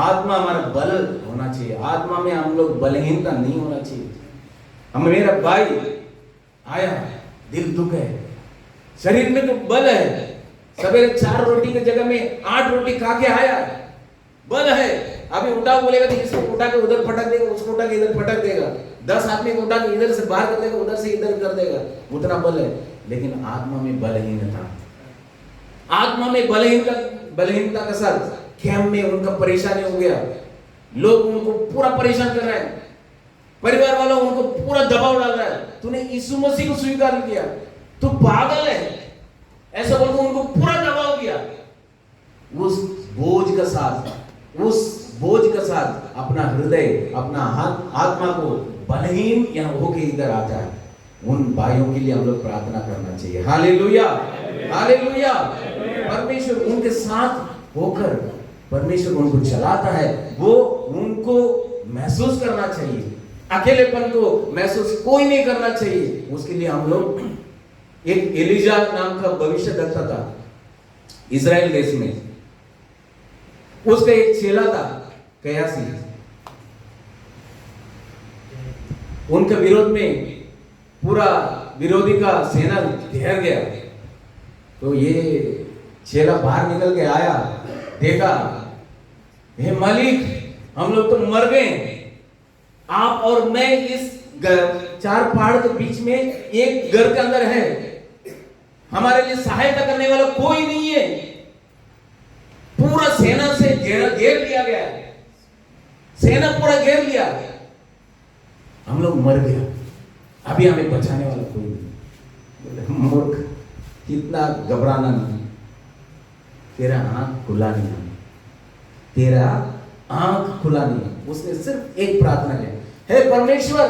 आत्मा हमारा बल होना चाहिए, आत्मा में हम लोग बलहीनता नहीं होना चाहिए। हम, मेरा भाई आया, दिल दुख है, शरीर में तो बल है, सवेरे 4 रोटी की जगह में 8 रोटी खा के आया, बल है। अभी उठा बोलेगा तो इसको उठा के उधर फटक देगा, उसको उठा के इधर फटक देगा, 10 आदमी को उठा के इधर से बाहर कर देगा, उधर से इधर कर देगा, उतना बल है। लेकिन आत्मा में बलहीनता, आत्मा में बलहीनता का साथ कैम में उनका परेशानी हो गया, लोग उनको पूरा परेशान कर रहे हैं, परिवार वालों उनको पूरा दबाव डाल रहा है, तूने यीशु मसीह को स्वीकार किया, तू पागल है, ऐसा बोलकर उनको पूरा दबाव किया। उस बोझ का साथ अपना हृदय, अपना आत्मा को बलहीन यहाँ होके इधर आता है। उन भाइयों के लिए हम लोग प्रार्थना करना चाहिए। Hallelujah, hallelujah. परमेश्वर उनके साथ होकर परमेश्वर उनको चलाता है, वो उनको महसूस करना चाहिए, अकेलेपन को महसूस कोई नहीं करना चाहिए। उसके लिए हम लोग, एक एलिजा नाम का भविष्यद्वक्ता था इजराइल देश में, उसका एक चेला था कयासी, उनके विरोध में पूरा विरोधी का सेना घेर गया, तो ये चेला बाहर निकल के आया, देखा हे मालिक हम लोग तो मर गए, आप और मैं इस 4 पहाड़ के बीच में एक घर के अंदर है, हमारे लिए सहायता करने वाला कोई नहीं है, पूरा सेना से घेर लिया गया, सेना पूरा घेर लिया, हम लोग मर गया, अभी हमें बचाने वाला कोई नहीं। मूर्ख, कितना घबराना नहीं, तेरा आंख खुला नहीं, तेरा आंख खुला नहीं। उसने सिर्फ एक प्रार्थना की, हे परमेश्वर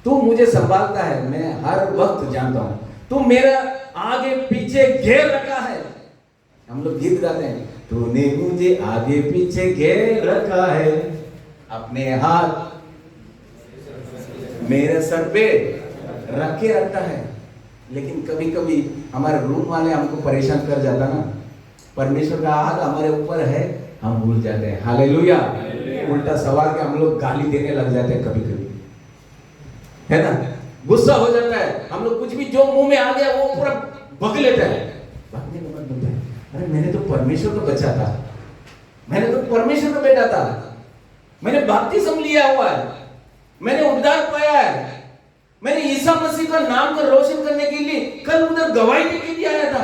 तू मुझे संभालता है, मैं हर वक्त जानता हूं तू मेरा आगे पीछे घेर रखा है। हम लोग गीत गाते हैं, तूने मुझे आगे पीछे घेर रखा है, अपने हाथ मेरे सर पे रख के रखता है। लेकिन कभी कभी हमारे रूम वाले हमको परेशान कर जाता ना, परमेश्वर का हाथ हमारे ऊपर है, हम भूल जाते हैं। हालेलुया। उल्टा सवार के हम लोग गाली देने लग जाते हैं कभी कभी, है ना, गुस्सा हो जाता है, हम लोग कुछ भी जो मुंह में आ गया वो पूरा बक लेता है। बकने के बाद बोलता है, अरे मैंने तो परमेश्वर का बच्चा था, मैंने तो परमेश्वर का बेटा था, मैंने बपतिस्मा लिया हुआ है, मैंने उद्धार पाया है, मैंने ईसा मसीह का नाम को रोशन करने के लिए कल उधर गवाही देने के लिए आया था,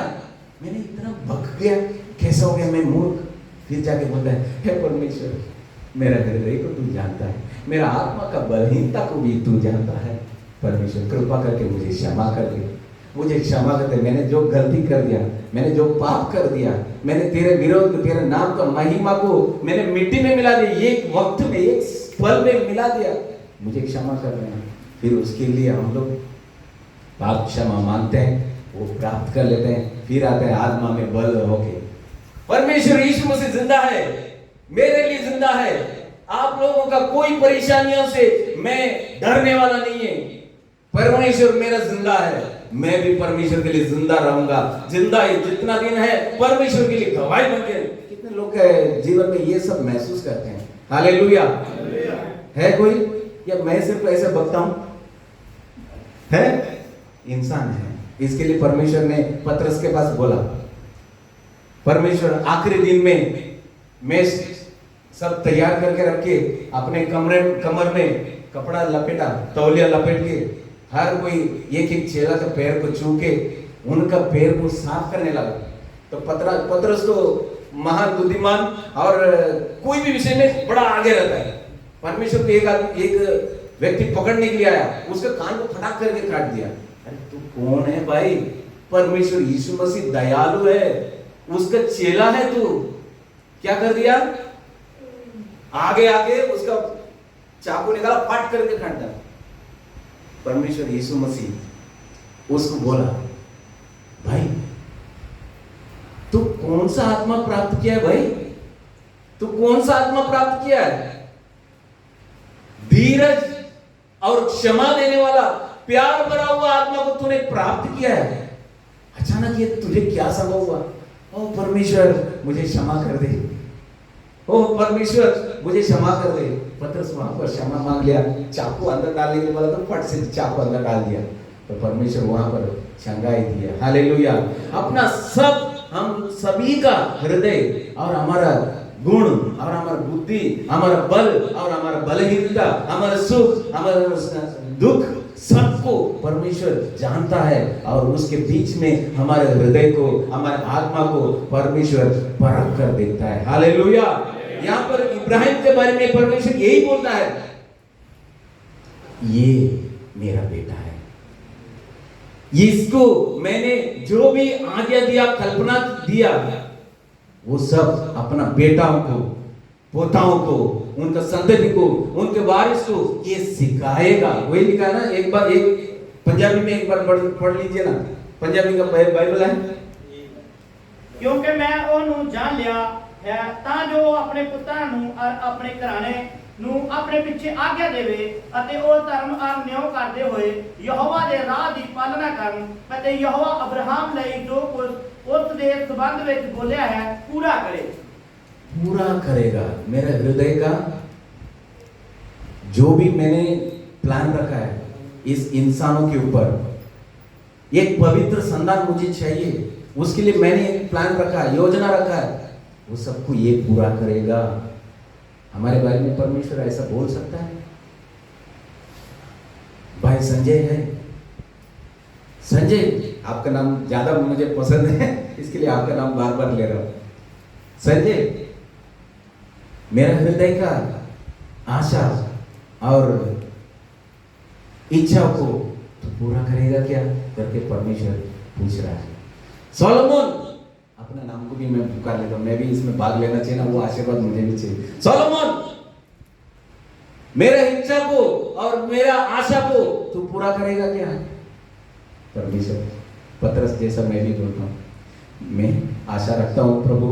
मैंने इतना बक गया, कैसा हो गया मैं मूर्ख। फिर जाके बोलता है, हे परमेश्वर मेरा हृदय को तू जानता है, मेरा आत्मा का बलहीनता को भी तू जानता है, परमेश्वर कृपा करके मुझे क्षमा कर दे, मुझे क्षमा कर दे, मैंने जो गलती कर दिया, मैंने जो पाप कर दिया, मैंने तेरे विरोध, तेरे नाम का महिमा को मैंने मिट्टी में मिला दिया, एक वक्त में, एक पल में मिला दिया, मुझे क्षमा कर देना। फिर उसके लिए हम लोग पाप क्षमा मांगते हैं, वो प्राप्त कर लेते हैं, फिर आते हैं आत्मा में बल होके, परमेश्वर यीशु मसीह जिंदा है, मेरे लिए जिंदा है, आप लोगों का कोई परेशानियों से मैं डरने वाला नहीं है, परमेश्वर मेरा जिंदा है, मैं भी परमेश्वर के लिए जिंदा रहूंगा, जिंदा है जितना दिन है परमेश्वर के लिए गवाही बन के। कितने लोग जीवन में ये सब महसूस करते हैं। हालेलुया। है कोई, या मैं सिर्फ ऐसे बकता हूं? है, इंसान है, इसके लिए परमेश्वर ने पतरस के पास बोला, परमेश्वर आखिरी दिन में मेज सब तैयार करके रखे, अपने कमर में कपड़ा लपेटा, तौलिया लपेट के हर कोई एक एक चेला का पैर को छू के उनका पैर को साफ करने लगा। तो पतरस तो महान बुद्धिमान और कोई भी विषय में बड़ा आगे रहता है। परमेश्वर को एक व्यक्ति पकड़ने के लिए आया, उसका कान को फटाक करके काट दिया। अरे तू कौन है भाई? परमेश्वर यीशु मसीह दयालु है, उसका चेला है तू, क्या कर दिया? आगे आगे उसका चाकू निकाला, फट करके काट दिया। परमेश्वर यीशु मसीह उसको बोला, भाई तू कौन सा आत्मा प्राप्त किया है भाई? तू कौन सा आत्मा प्राप्त किया है? धीरज और क्षमा देने वाला, प्यार भरा हुआ आत्मा को तूने प्राप्त किया है। अचानक ये तुझे क्या संभव हुआ? ओ परमेश्वर मुझे क्षमा कर दे, ओ परमेश्वर मुझे क्षमा कर दे। पतरस वहां पर क्षमा मांग लिया, चाकू अंदर डालने के बोला तो फट से चाकू अंदर डाल दिया, तो परमेश्वर वहां पर चंगाई दिया। हालेलुया। अपना सब, हम सभी का हृदय और हमारा गुण और हमारा बुद्धि, हमारा बल और हमारा बलहीनता, हमारा सुख, हमारा दुख, सबको परमेश्वर जानता है और उसके बीच में हमारे हृदय को, हमारे आत्मा को परमेश्वर परख कर देखता है। हालेलुया। यहाँ पर इब्राहिम के बारे में परमेश्वर यही बोलता है, ये मेरा बेटा है, इसको मैंने जो भी आज्ञा दिया, कल्पना दिया, वो सब अपना बेटाओं को, पोताओं को, उनका संतति को, उनके वारिस को ये सिखाएगा। वही लिखा है ना, एक बार एक पंजाबी में एक बार पढ़ लीजिए ना, पंजाबी का बाइबल है। क्योंकि मैं ओनू जान लिया है ਤਾਂ ਜੋ ਆਪਣੇ ਪੁੱਤਰਾਂ ਨੂੰ ਔਰ ਆਪਣੇ ਘਰਾਣੇ ਨੂੰ ਆਪਣੇ ਪਿੱਛੇ ਆਗਿਆ ਦੇਵੇ ਅਤੇ ਉਹ ਧਰਮ ਔਰ ਨਿਉ ਕਰਦੇ ਹੋਏ ਯਹੋਵਾ ਦੇ ਰਾਹ ਦੀ ਪਾਲਣਾ ਕਰਨ ਅਤੇ ਯਹੋਵਾ ਅਬਰਾਹਮ ਲਈ ਜੋ ਕੁਝ ਉਸ ਦੇ ਸੰਬੰਧ ਵਿੱਚ ਬੋਲਿਆ ਹੈ पूरा करे। पूरा करेगा। मेरे हृदय का जो भी मैंने प्लान रखा है इस इंसानों के ऊपर, एक पवित्र संतान मुझे चाहिए, उसके लिए मैंने एक प्लान रखा है, योजना रखा है, वो सबको ये पूरा करेगा। हमारे बारे में परमेश्वर ऐसा बोल सकता है? भाई संजय है, संजय आपका नाम ज्यादा मुझे पसंद है, इसके लिए आपका नाम बार बार ले रहा हूं। संजय, मेरा हृदय का आशा और इच्छा को तो पूरा करेगा क्या करके परमेश्वर पूछ रहा है। सोलोमन, अपना नाम को भी मैं पुकार लेता हूं, मैं भी इसमें भाग लेना चाहिए ना, वो आशीर्वाद मुझे भी चाहिए। सोलोमन, मेरा इच्छा को और मेरा आशा को तू पूरा करेगा क्या? परमेश्वर, पतरस जैसा मैं भी बोलता हूं, मैं आशा रखता हूं प्रभु,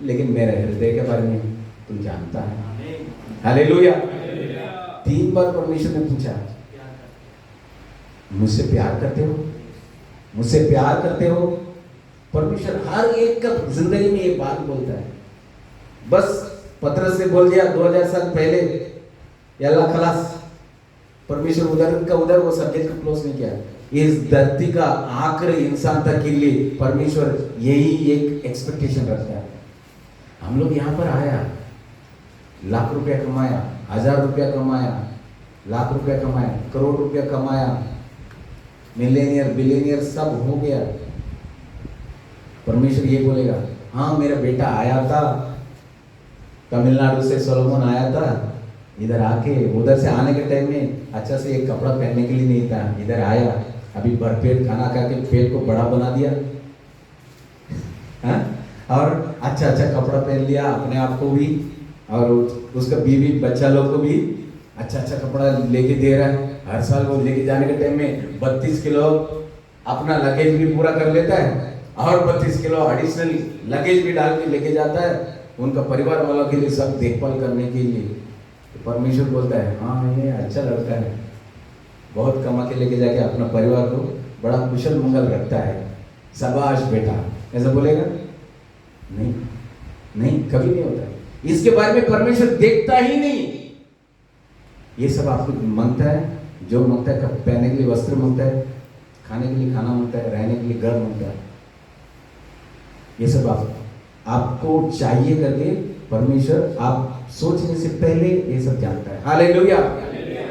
लेकिन मेरे हृदय के बारे में तू जानता है। हालेलुया। 3 बार परमेश्वर ने पूछा, मुझसे प्यार करते हो? मुझसे प्यार करते हो? परमेश्वर हर एक का जिंदगी में ये बात बोलता है। बस पतरस से बोल दिया 2000 साल पहले, अल्लाह खलास, परमेश्वर उधर का उधर वो सब्जेक्ट को क्लोज नहीं किया। इस धरती का आखिरी इंसान तक के लिए परमेश्वर यही एक एक्सपेक्टेशन रखता है। हम लोग यहाँ पर आया, लाख रुपया कमाया, 1000 रुपया कमाया, लाख रुपया कमाया, करोड़ रुपया कमाया, मिलेनियर बिलियनियर सब हो गया। परमेश्वर ये बोलेगा, हाँ मेरा बेटा आया था, तमिलनाडु से सोलोमन आया था, इधर आके उधर से आने के टाइम में अच्छा से एक कपड़ा पहनने के लिए नहीं था, इधर आया, अभी भरपेट खाना खा के पेट को बड़ा बना दिया, हाँ? और अच्छा अच्छा कपड़ा पहन लिया अपने आप को भी, और उसका बीवी बच्चा लोग को भी अच्छा अच्छा कपड़ा लेके दे रहा है। हर साल वो लेके जाने के टाइम में 32 किलो अपना लगेज भी पूरा कर लेता है और 32 किलो एडिशनल लगेज भी डाल के लेके जाता है उनका परिवार वालों के लिए, सब देखभाल करने के लिए। तो परमेश्वर बोलता है, हाँ ये अच्छा लड़का है, बहुत कमा के लेके जाके अपना परिवार को बड़ा कुशल मंगल रखता है, शाबाश बेटा। ऐसा बोलेगा? नहीं, नहीं, कभी नहीं होता। इसके बारे में परमेश्वर देखता ही नहीं। ये सब आपको मांगता है, जो मांगता है, पहनने के लिए वस्त्र मांगता है, खाने के लिए खाना मिलता है, रहने के लिए घर मिलता है। ये सब आपको चाहिए करके परमेश्वर आप सोचने से पहले ये सब जानता है। हालेलुया।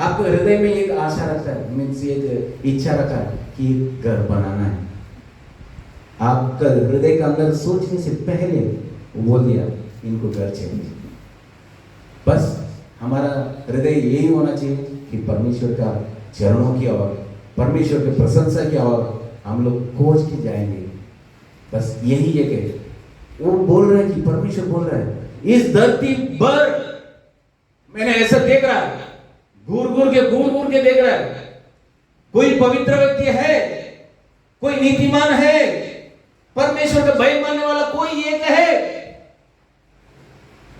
आपको हृदय में एक आशा रखता है, मीन्स एक इच्छा रखा है कि घर बनाना है। आपका हृदय के अंदर सोचने से पहले बोल दिया इनको घर चाहिए। बस हमारा हृदय यही होना चाहिए कि परमेश्वर का चरणों की ओर, परमेश्वर की प्रशंसा की ओर हम लोग खोज के जाएंगे। बस यही एक है। वो बोल रहा है कि परमेश्वर बोल रहा है इस धरती पर मैंने ऐसा देख रहा है, घूर घूर के देख रहा है, कोई पवित्र व्यक्ति है, कोई नीतिमान है, परमेश्वर का भय मानने वाला कोई एक है,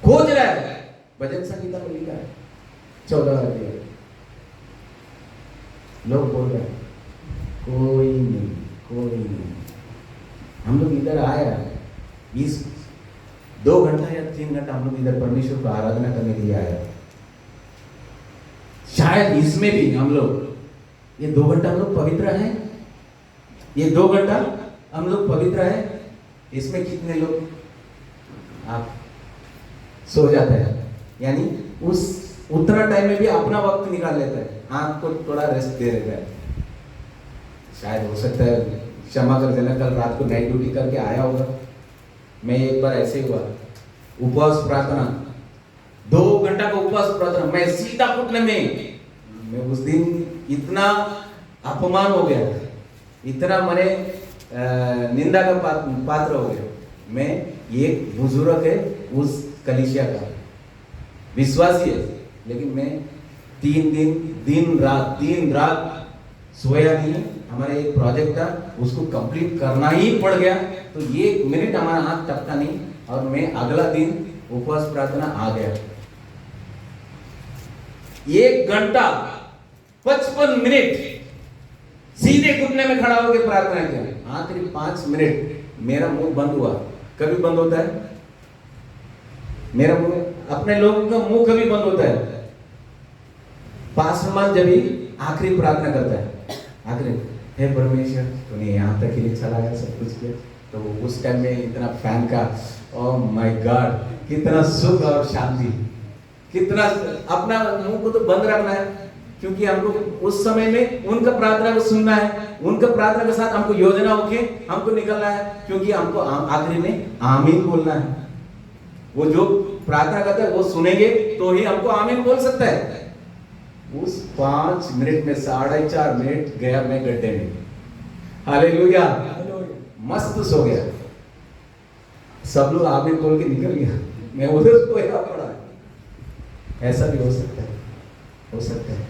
खोज रहा है। भजन संगीता में लिखा है 14 अध्याय, लोग बोल रहे हैं कोई नहीं। हम लोग इधर आया 2 घंटा या 3 घंटा हम लोग इधर परमेश्वर को आराधना करने के लिए आया। शायद इसमें भी हम लोग ये 2 घंटा हम लोग पवित्र हैं, ये 2 घंटा हम लोग पवित्र हैं। इसमें कितने लोग आप सो जाते हैं, यानी उस उतना टाइम में भी अपना वक्त निकाल लेता है, आंख को थोड़ा रेस्ट दे देता है। शायद हो सकता है, क्षमा कर देना, कल रात को नाइट ड्यूटी करके आया होगा। मैं एक बार ऐसे हुआ, उपवास प्रार्थना 2 घंटा का उपवास प्रार्थना, मैं सीधा घुटने में, मैं उस दिन इतना अपमान हो गया, इतना मैंने निंदा का पात्र हो गया। मैं एक बुजुर्ग है उस कलीसिया का, विश्वासी है, लेकिन मैं 3 दिन रात सोया नहीं। हमारा एक प्रोजेक्ट था, उसको कंप्लीट करना ही पड़ गया, तो 1 मिनट हमारा हाथ टपका नहीं, और मैं अगला दिन उपवास प्रार्थना आ गया। 1 घंटा 55 मिनट सीधे घुटने में खड़ा होकर प्रार्थना किया। आखिरी 5 मिनट मेरा मुंह बंद हुआ। कभी बंद होता है मेरा मुंह, अपने लोगों का मुंह कभी बंद होता है? पासवान जब भी आखिरी प्रार्थना करता है, आखिरी, हे परमेश्वर तूने यहाँ तक के लिए चला गया, सब कुछ किया, तो उस टाइम में इतना फैन का ओह माय गॉड, कितना सुख और शांति, कितना अपना मुंह को तो बंद रखना है, क्योंकि हमको उस समय में उनका प्रार्थना को सुनना है, उनका प्रार्थना के साथ हमको योजना होके हमको निकलना है, क्योंकि हमको आखिरी में आमीन बोलना है। वो जो प्रार्थना करता है वो सुनेंगे तो ही हमको आमीन बोल सकता है। उस 5 मिनट में 4.5 मिनट गया मैं गड्ढे में। हालेलुया, मस्त सो गया। सब लोग आमीन बोल के निकल गया, मैं उधर सोया पड़ा। ऐसा भी हो सकता है, हो सकता है।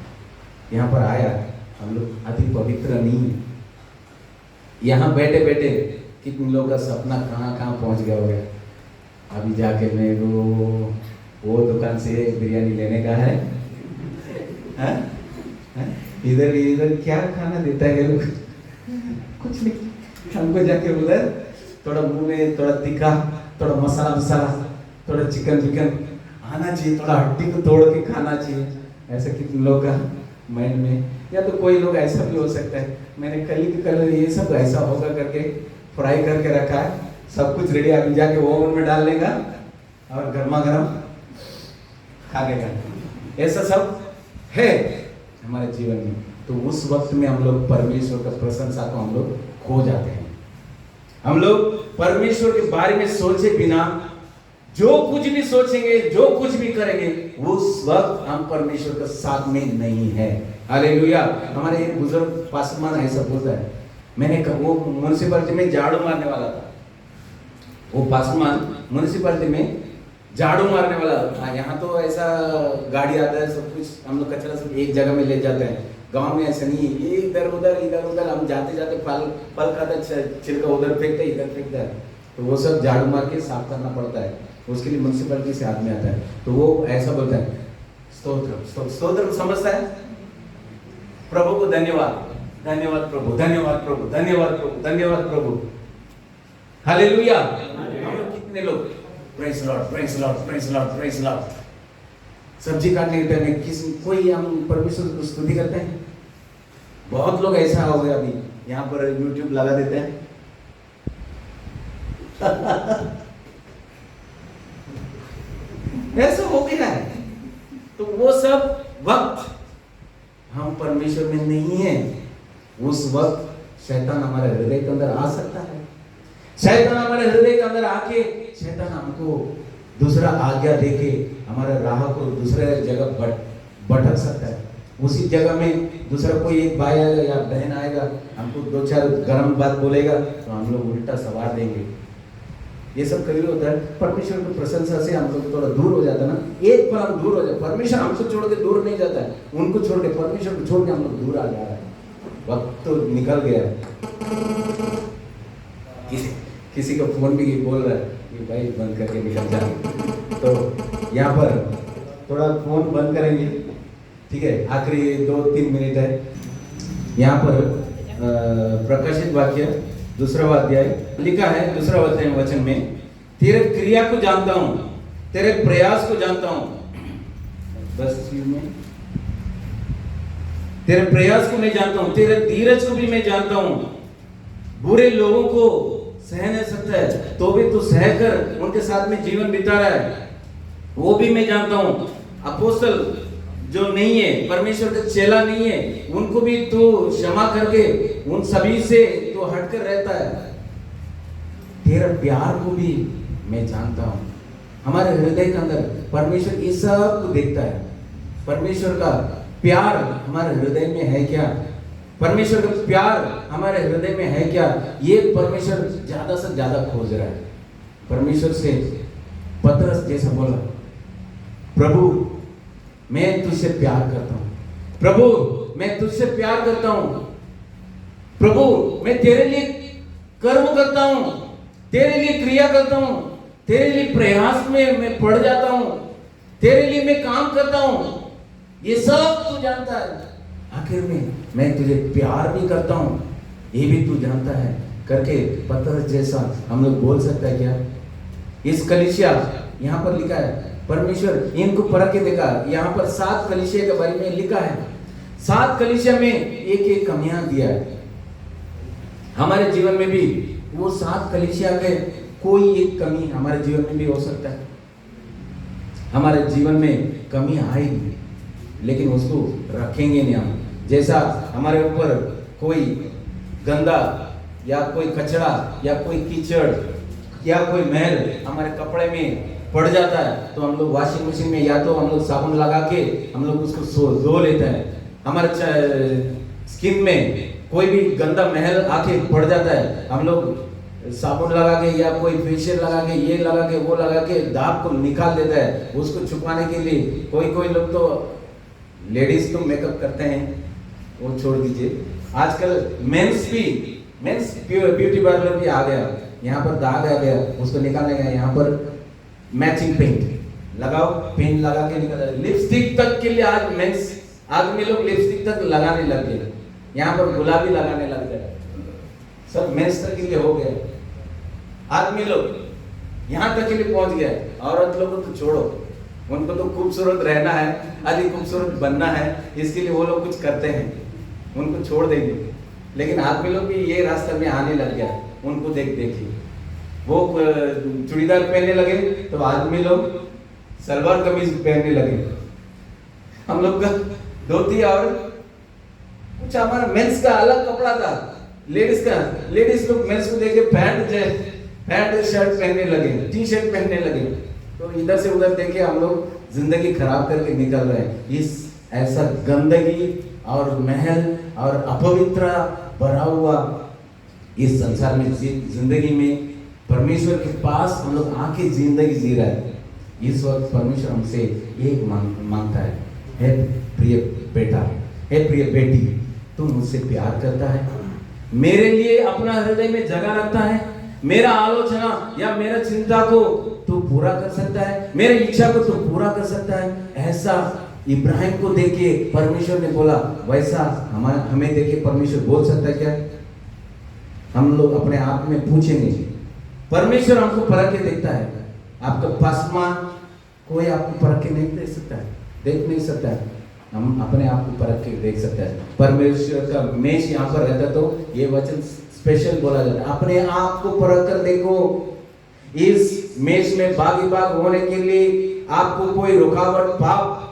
यहाँ पर आया, हम लोग अति पवित्र नहीं, यहाँ बैठे बैठे कितने लोगों का सपना कहाँ पहुंच गया होगा। अभी जाके मेरे को वो दुकान से बिरयानी लेने का है, इधर क्या खाना देता है लोग, कुछ नहीं, हमको जाके उधर थोड़ा मुंह में थोड़ा तीखा, थोड़ा मसाला, थोड़ा चिकन आना चाहिए, थोड़ा हड्डी को तोड़ के खाना चाहिए। ऐसा कितने लोग का माइंड में, या तो कोई लोग ऐसा भी हो सकता है, मैंने कल ये सब ऐसा होगा करके फ्राई करके रखा है, सब कुछ रेडी, अभी जाके ओवन में डाल लेगा और गर्मा गर्म खा लेगा। ऐसा सब है हमारे जीवन में। तो उस वक्त में हम लोग परमेश्वर का प्रशंसा को हम लोग खो जाते हैं। हम लोग परमेश्वर के बारे में सोचे बिना जो कुछ भी सोचेंगे, जो कुछ भी करेंगे, उस वक्त हम परमेश्वर के साथ में नहीं है। हालेलुया। हमारे एक बुजुर्ग पासवान ऐसा बोलता है, मैंने वो म्युनिसिपैलिटी में झाड़ू मारने वाला था, वो पासवान म्युनिसिपैलिटी में झाड़ू मारने वाला। यहाँ तो ऐसा गाड़ी आता है, सब कुछ हम लोग कचरा सब एक जगह में ले जाते हैं। गांव में ऐसा नहीं है, इधर उधर हम जाते जाते फल खाता छिलका उधर फेंकता है, इधर फेंकता है, तो वो सब झाड़ू मार के साफ करना पड़ता है। उसके लिए म्युनिसिपैलिटी से आदमी आता है, तो वो ऐसा बोलता है, स्तोत्र समझता है, प्रभु को धन्यवाद प्रभु, धन्यवाद प्रभु। हालेलुया। हम लोग कितने लोग प्रेज लॉर्ड सब्जी काटने के टाइम में कोई हम परमेश्वर को स्तुति करते हैं? बहुत लोग ऐसा हो गया अभी यहाँ पर यूट्यूब लगा देते हैं। ऐसा हो गया है। तो वो सब वक्त हम परमेश्वर में नहीं है, उस वक्त शैतान हमारे हृदय के अंदर आ सकता है। शैतान हमारे हृदय के अंदर आके शैतान हमको दूसरा आज्ञा देके हमारे राह को दूसरे जगह भटक सकता है। उसी जगह में दूसरा कोई एक भाई आएगा या बहन आएगा, हमको दो चार गर्म बात बोलेगा तो हम लोग उल्टा सवार देंगे। ये सब कभी होता है। परमेश्वर की प्रशंसा से हम लोग थोड़ा दूर हो जाता है ना, एक पल हम दूर हो जाए। परमेश्वर हमको छोड़ के दूर नहीं जाता है, उनको छोड़ के, परमेश्वर को छोड़ के हम लोग दूर आ जा रहा है। वक्त तो निकल गया है। किसी का फोन भी बोल रहा है कि भाई बंद करके निकल जा। तो यहाँ पर थोड़ा फोन बंद करेंगे, ठीक है। आखिरी 2-3 मिनट है। यहाँ पर प्रकाशित वाक्य 2वां अध्याय लिखा है, 2वां अध्याय वचन में, तेरे क्रिया को जानता हूं, तेरे प्रयास को जानता हूं। बस में तेरे प्रयास को मैं जानता हूं, तेरे धीरज को भी मैं जानता हूं। बुरे लोगों को सह नहीं सकता है, तो भी तू सह कर उनके साथ में जीवन बिता रहा है, वो भी मैं जानता हूं। अपोस्तल जो नहीं है, परमेश्वर का चेला नहीं है, उनको भी तू क्षमा करके उन सभी से तो हटकर रहता है। तेरा प्यार को भी मैं जानता हूं। हमारे हृदय के अंदर परमेश्वर ये सब को देखता है। परमेश्वर का प्यार हमारे हृदय में है क्या? परमेश्वर का प्यार हमारे हृदय में है क्या? ये परमेश्वर ज्यादा से ज्यादा खोज रहा है। परमेश्वर से पतरस जैसा बोला, प्रभु मैं तुझसे प्यार करता हूं, प्रभु मैं तुझसे प्यार करता हूं, प्रभु मैं तेरे लिए कर्म करता हूं, तेरे लिए क्रिया करता हूं, तेरे लिए प्रयास में मैं पड़ जाता हूं, तेरे लिए मैं काम करता हूं, ये सब तू जानता है। आखिर में मैं तुझे प्यार भी करता हूं, ये भी तू जानता है करके पतरस जैसा हम लोग बोल सकता है क्या? इस कलीसिया यहाँ पर लिखा है, परमेश्वर इनको परख के देखा। यहाँ पर 7 कलीसिया के बारे में लिखा है। 7 कलीसिया में एक एक कमियां दिया है। हमारे जीवन में भी वो 7 कलीसिया के कोई एक कमी हमारे जीवन में भी हो सकता है। हमारे जीवन में कमी आएगी, लेकिन उसको रखेंगे नहीं हम। जैसा हमारे ऊपर कोई गंदा या कोई कचरा या कोई कीचड़ या कोई मैल हमारे कपड़े में पड़ जाता है, तो हम लोग वॉशिंग मशीन में या तो हम लोग साबुन लगा के हम लोग उसको धो लेते हैं। हमारे स्किन में कोई भी गंदा महल आके पड़ जाता है, हम लोग साबुन लगा के या कोई फेशियल लगा के, ये लगा के, वो लगा के दाग को निकाल देता है उसको छुपाने के लिए। कोई लोग तो लेडीज तो मेकअप करते हैं, वो छोड़ दीजिए। आजकल मेंस ब्यूटी पार्लर भी आ गया। यहाँ पर दाग आ गया, उसको निकालने गया, यहाँ पर मैचिंग पेंट लगाओ, पेंट लगा के निकाल। लिपस्टिक तक के लिए आज मेंस आदमी लोग लिपस्टिक तक लगाने लग गए, यहाँ पर गुलाबी लगाने लग गए, सब मेंस तक के लिए हो गया। आदमी लोग यहाँ तक के लिए पहुंच गया। औरत लोगों को तो छोड़ो, उनको तो खूबसूरत रहना है, अधिक खूबसूरत बनना है, इसके लिए वो लोग कुछ करते हैं, उनको छोड़ देंगे। लेकिन आदमी लोग भी ये रास्ते में आने लग गया, उनको देखिए। वो चूड़ीदार पहनने लगे तो आदमी लोग सलवार कमीज पहनने लगे। हम लोग का धोती और कुछ हमारा मेंस का अलग कपड़ा था, लेडीज लोग मेंस को देखे पैंट शर्ट पहनने लगे, टी शर्ट पहनने लगे। तो इधर से उधर देखे हम लोग जिंदगी खराब करके निकल रहे हैं। इस ऐसा गंदगी और महल और अपवित्र भरा हुआ इस संसार में, जिंदगी में परमेश्वर के पास हम लोग आके जिंदगी जी रहे हैं। इस वक्त परमेश्वर हमसे एक मांगता है, हे प्रिय बेटा, हे प्रिय बेटी, तू मुझसे प्यार करता है, मेरे लिए अपना हृदय में जगह रखता है, मेरा आलोचना या मेरा चिंता को तू पूरा कर सकता है, मेरी इच्छा को तू पूरा कर सकता है। ऐसा इब्राहिम को देखे परमेश्वर ने बोला, वैसा हमें देखे परमेश्वर बोल सकता है क्या? हम लोग अपने आप में पूछेंगे। परमेश्वर हमको परख के देखता है। आपका पासवान कोई आपको परख के नहीं देख सकता है, देख नहीं सकता है। हम अपने आप को परख के देख सकते हैं। परमेश्वर का मेष यहाँ पर रहता तो ये वचन स्पेशल बोला जाता है, अपने आप को परख कर देखो। इस मेष में बागी बाग होने के लिए आपको कोई रुकावट पाप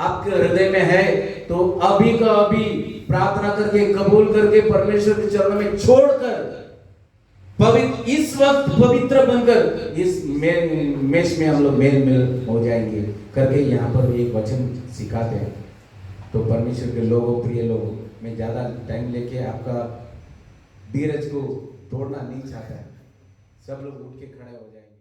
आपके हृदय में है तो अभी का अभी प्रार्थना करके कबूल करके परमेश्वर के चरणों में छोड़कर पवित्र इस वक्त पवित्र बनकर इस मेष में हम लोग मेल मिल हो जाएंगे करके यहाँ पर एक वचन सिखाते हैं। तो परमेश्वर के लोगों, प्रिय लोगों, मैं ज्यादा टाइम लेके आपका धीरज को तोड़ना नहीं चाहता है। सब लोग उठ के खड़े हो जाएंगे।